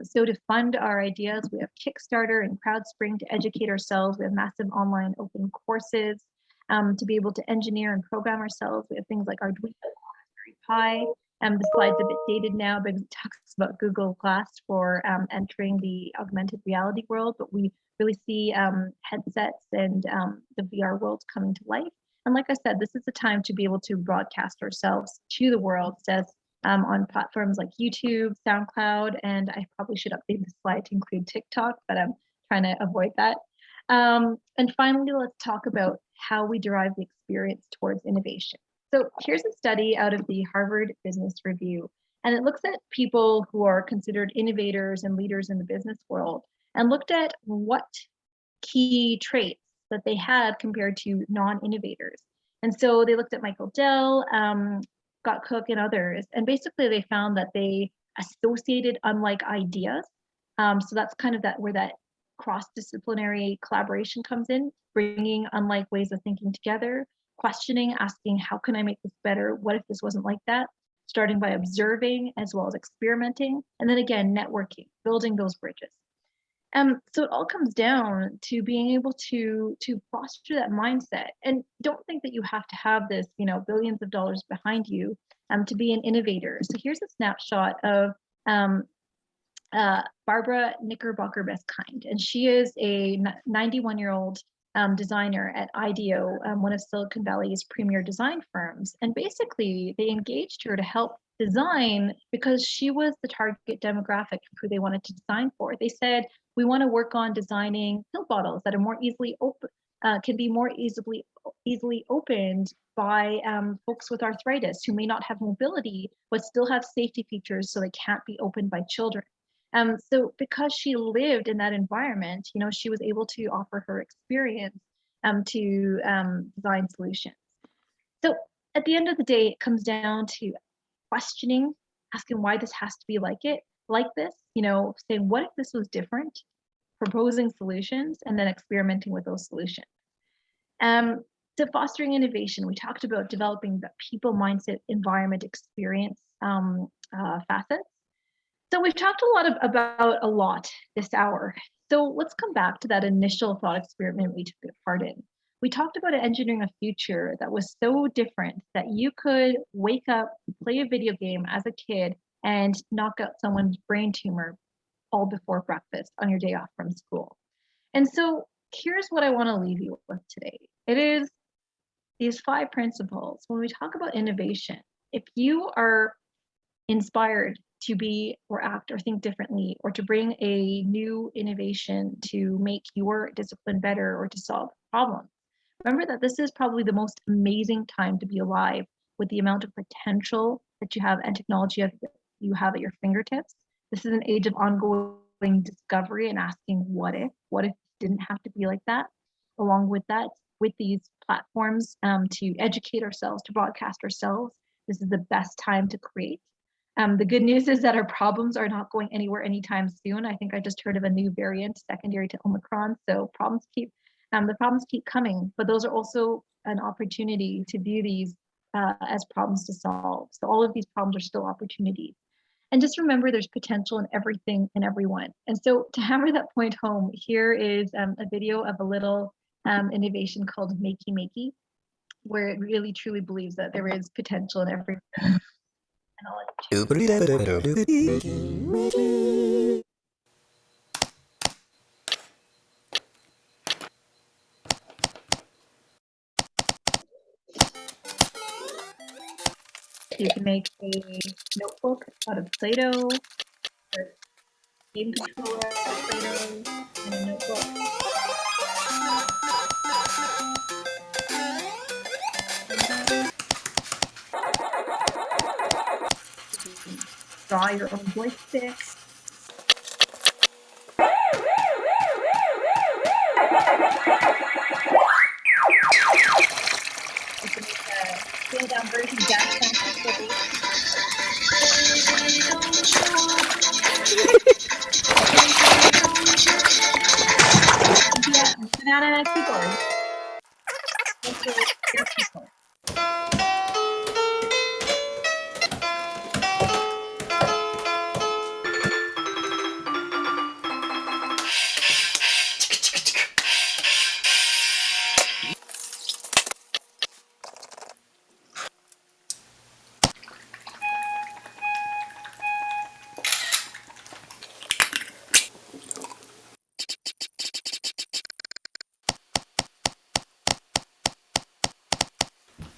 So to fund our ideas, we have Kickstarter and CrowdSpring to educate ourselves. We have massive online open courses to be able to engineer and program ourselves. We have things like Arduino, Raspberry Pi. The slide's a bit dated now because it talks about Google Glass for entering the augmented reality world, but we really see headsets and the VR world coming to life. And like I said, this is the time to be able to broadcast ourselves to the world, says on platforms like YouTube, SoundCloud, and I probably should update the slide to include TikTok, but I'm trying to avoid that. And finally, let's talk about how we derive the experience towards innovation. So here's a study out of the Harvard Business Review, and it looks at people who are considered innovators and leaders in the business world and looked at what key traits that they had compared to non-innovators. And so they looked at Michael Dell, Scott Cook, and others, and basically they found that they associated unlike ideas. So that's kind of where that cross-disciplinary collaboration comes in, bringing unlike ways of thinking together, questioning, asking, how can I make this better? What if this wasn't like that? Starting by observing as well as experimenting, and then again, networking, building those bridges. So it all comes down to being able to foster that mindset. And don't think that you have to have this, billions of dollars behind you to be an innovator. So here's a snapshot of Barbara Knickerbocker Best-Kind, and she is a 91-year-old designer at IDEO, one of Silicon Valley's premier design firms. And basically, they engaged her to help design because she was the target demographic of who they wanted to design for. They said, we want to work on designing pill bottles that are more easily can be more easily opened by folks with arthritis who may not have mobility, but still have safety features so they can't be opened by children. So because she lived in that environment, she was able to offer her experience to design solutions. So at the end of the day, it comes down to questioning, asking why this has to be like this, saying what if this was different, proposing solutions, and then experimenting with those solutions. So fostering innovation, we talked about developing the people mindset, environment, experience facets. So we've talked about a lot this hour. So let's come back to that initial thought experiment we took part in. We talked about engineering a future that was so different that you could wake up, play a video game as a kid, and knock out someone's brain tumor all before breakfast on your day off from school. And so here's what I want to leave you with today. It is these 5 principles. When we talk about innovation, if you are inspired to be or act or think differently, or to bring a new innovation to make your discipline better or to solve problems, remember that this is probably the most amazing time to be alive with the amount of potential that you have and technology you have at your fingertips. This is an age of ongoing discovery and asking what if it didn't have to be like that. Along with that, with these platforms to educate ourselves, to broadcast ourselves, this is the best time to create. The good news is that our problems are not going anywhere anytime soon. I think I just heard of a new variant secondary to Omicron. So the problems keep coming, but those are also an opportunity to view these as problems to solve. So all of these problems are still opportunities. And just remember, there's potential in everything and everyone. And so to hammer that point home, here is a video of a little innovation called Makey Makey, where it really truly believes that there is potential in everything. And you can make a notebook out of Play-Doh, or game controller out of Play-Doh, and a notebook. Draw your own joystick. You can make a scaled-down version of Dance banana keyboard.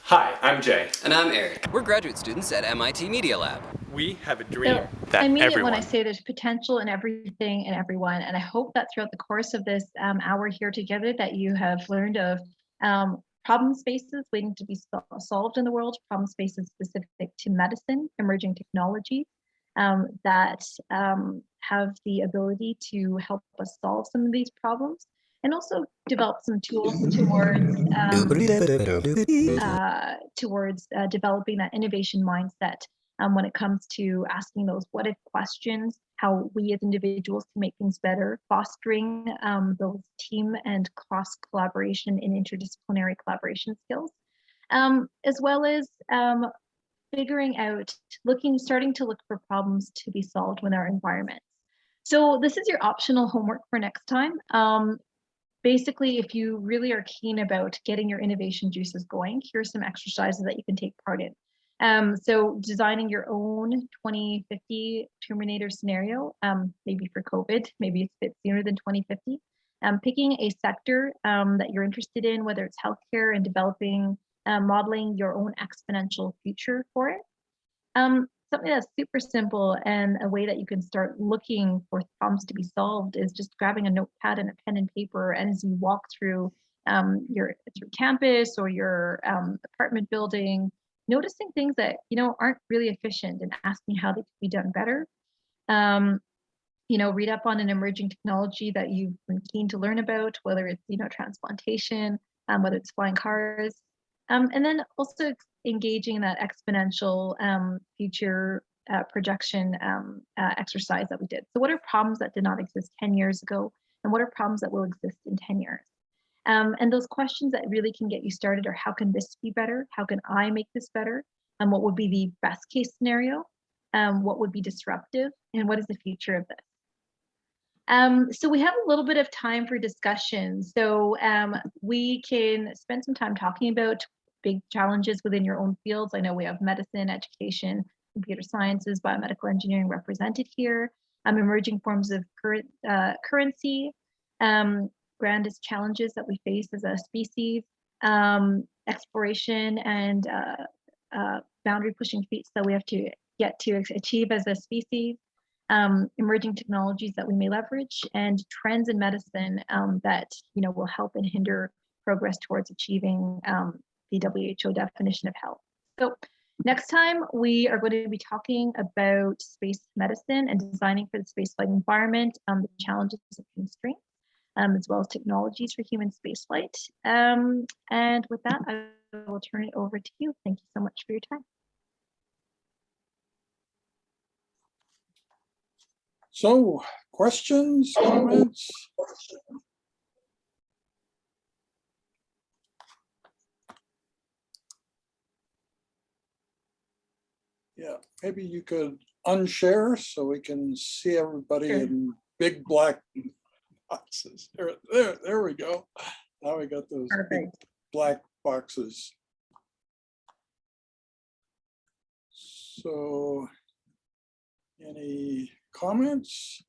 Hi, I'm Jay. And I'm Eric. We're graduate students at MIT Media Lab. We have a dream So that I mean it when everyone. I say there's potential in everything and everyone, and I hope that throughout the course of this hour here together that you have learned of problem spaces waiting to be solved in the world, problem spaces specific to medicine, emerging technologies that have the ability to help us solve some of these problems, and also develop some tools towards developing that innovation mindset when it comes to asking those what if questions, how we as individuals can make things better, fostering those team and cross collaboration and interdisciplinary collaboration skills, as well as figuring out, starting to look for problems to be solved within our environments. So this is your optional homework for next time. Basically, if you really are keen about getting your innovation juices going, here's some exercises that you can take part in. So designing your own 2050 Terminator scenario, maybe for COVID, maybe it's a bit sooner than 2050. Picking a sector that you're interested in, whether it's healthcare, and developing, modeling your own exponential future for it. Something that's super simple and a way that you can start looking for problems to be solved is just grabbing a notepad and a pen and paper, and as you walk through your campus or your apartment building, noticing things that aren't really efficient and asking how they could be done better. Read up on an emerging technology that you've been keen to learn about, whether it's transplantation, whether it's flying cars, and then also engaging in that exponential future projection exercise that we did. So what are problems that did not exist 10 years ago, and what are problems that will exist in 10 years? And those questions that really can get you started are, how can this be better? How can I make this better? And what would be the best case scenario? What would be disruptive? And what is the future of this? So we have a little bit of time for discussion. So we can spend some time talking about big challenges within your own fields. I know we have medicine, education, computer sciences, biomedical engineering represented here. Emerging forms of currency, grandest challenges that we face as a species, exploration and boundary pushing feats that we have to get to achieve as a species, emerging technologies that we may leverage, and trends in medicine that will help and hinder progress towards achieving the WHO definition of health. So next time we are going to be talking about space medicine and designing for the spaceflight environment, the challenges and constraints, as well as technologies for human spaceflight. And with that, I will turn it over to you. Thank you so much for your time. So, questions, comments? Yeah, maybe you could unshare so we can see everybody in big black boxes. There we go. Now we got those big black boxes. So, any comments?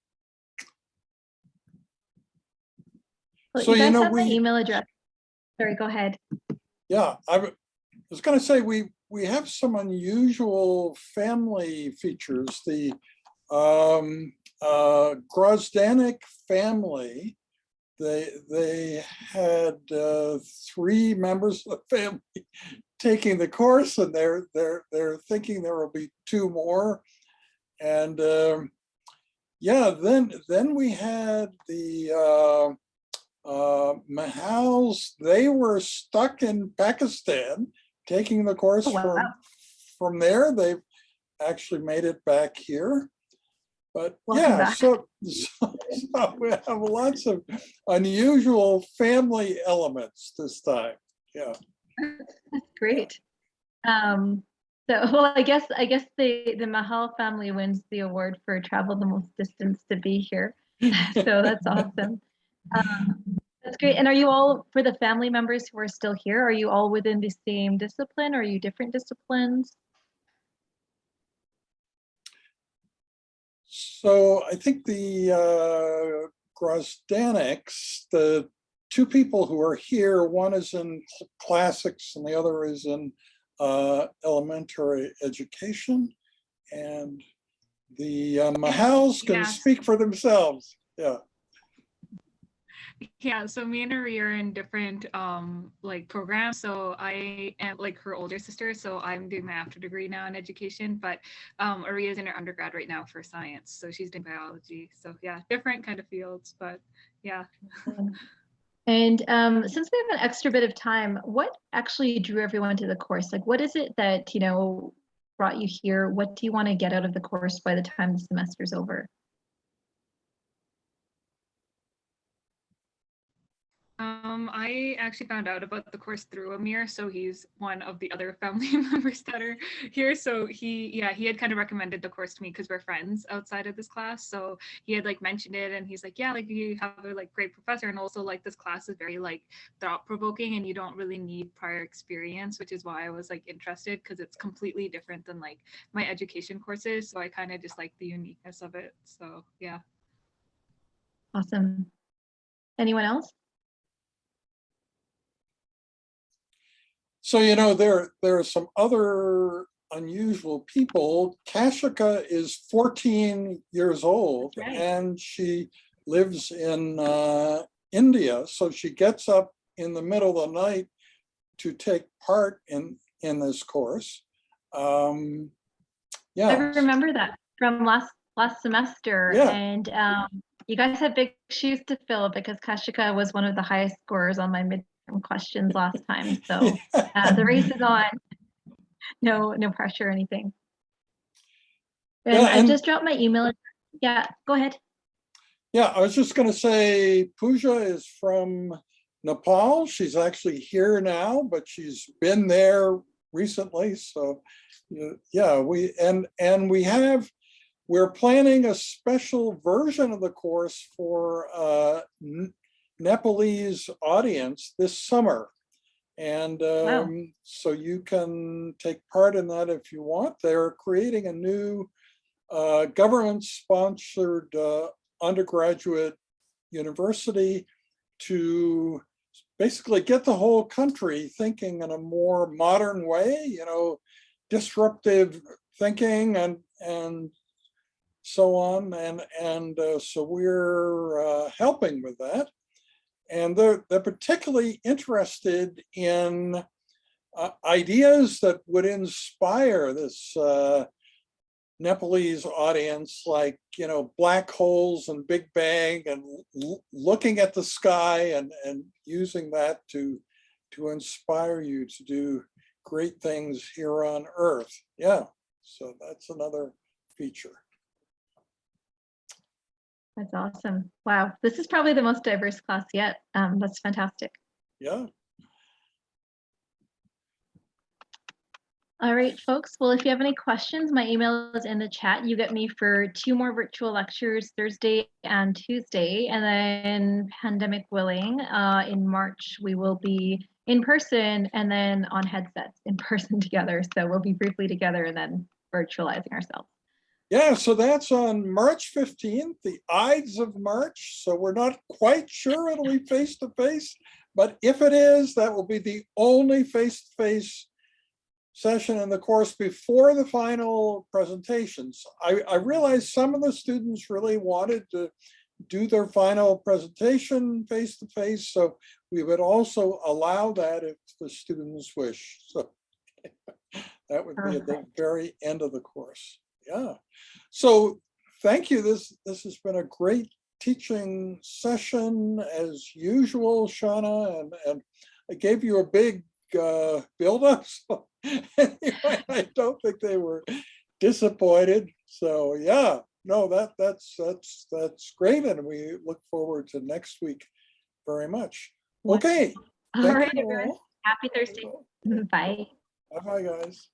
Well, so you guys have my email address. Sorry, go ahead. Yeah, I was going to say we have some unusual family features. The Grozdanek family, they had 3 members of the family taking the course, and they're thinking there will be 2 more. And yeah, then we had the Mahals. They were stuck in Pakistan taking the course. From there. They've actually made it back here. But yeah, so we have lots of unusual family elements this time. Yeah, that's great. So, well, I guess the Mahal family wins the award for travel the most distance to be here. So that's awesome. That's great. And are you all, for the family members who are still here, are you all within the same discipline, or are you different disciplines? So I think the Grozdaneks, the 2 people who are here, one is in classics and the other is in elementary education. and the Mahals can speak for themselves. Yeah. Yeah, so me and Ari are in different like programs. So I am like her older sister, so I'm doing my after degree now in education, but Ari is in her undergrad right now for science, so she's doing biology. So yeah, different kind of fields, but yeah. And since we have an extra bit of time, what actually drew everyone to the course? Like, what is it that, you know, brought you here? What do you want to get out of the course by the time the semester's over? I actually found out about the course through Amir, so he's one of the other family members that are here. So he had kind of recommended the course to me because we're friends outside of this class. So he had like mentioned it, and he's like, yeah, like you have a like great professor, and also like this class is very like thought provoking, and you don't really need prior experience, which is why I was like interested because it's completely different than like my education courses. So I kind of just like the uniqueness of it. So yeah. Awesome. Anyone else? So, you know, there are some other unusual people. Kashika is 14 years old, and she lives in India. So she gets up in the middle of the night to take part in this course. Yeah, I remember that from last semester, Yeah. and you guys had big shoes to fill because Kashika was one of the highest scorers on my midterm questions last time. So the race is on. No pressure or anything. And Yeah, I and- just dropped my email. Yeah, go ahead. Yeah, I was just going to say Pooja is from Nepal. She's actually here now, but she's been there recently. So yeah, we're planning a special version of the course for Nepalese audience this summer. And so you can take part in that if you want. They're creating a new government-sponsored undergraduate university to basically get the whole country thinking in a more modern way, you know, disruptive thinking and so on. And so we're helping with that. And they're particularly interested in ideas that would inspire this Nepalese audience, like, you know, black holes and Big Bang, and looking at the sky and using that to inspire you to do great things here on Earth. Yeah, so that's another feature. That's awesome. Wow, this is probably the most diverse class yet. That's fantastic. Yeah. All right, folks. Well, if you have any questions, my email is in the chat. You get me for 2 more virtual lectures, Thursday and Tuesday. And then, pandemic willing, in March, we will be in person and then on headsets in person together. So we'll be briefly together and then virtualizing ourselves. Yeah, so that's on March 15th, the Ides of March. So we're not quite sure it'll be face-to-face, but if it is, that will be the only face-to-face session in the course before the final presentations. I realized some of the students really wanted to do their final presentation face-to-face, so we would also allow that if the students wish. So that would be at the very end of the course. Yeah. So thank you. This has been a great teaching session as usual, Shawna, and I gave you a big build-up. So anyway, I don't think they were disappointed. So yeah, no, that's great, and we look forward to next week very much. Okay. All right, everyone. Happy Thursday. Bye. Bye-bye, guys.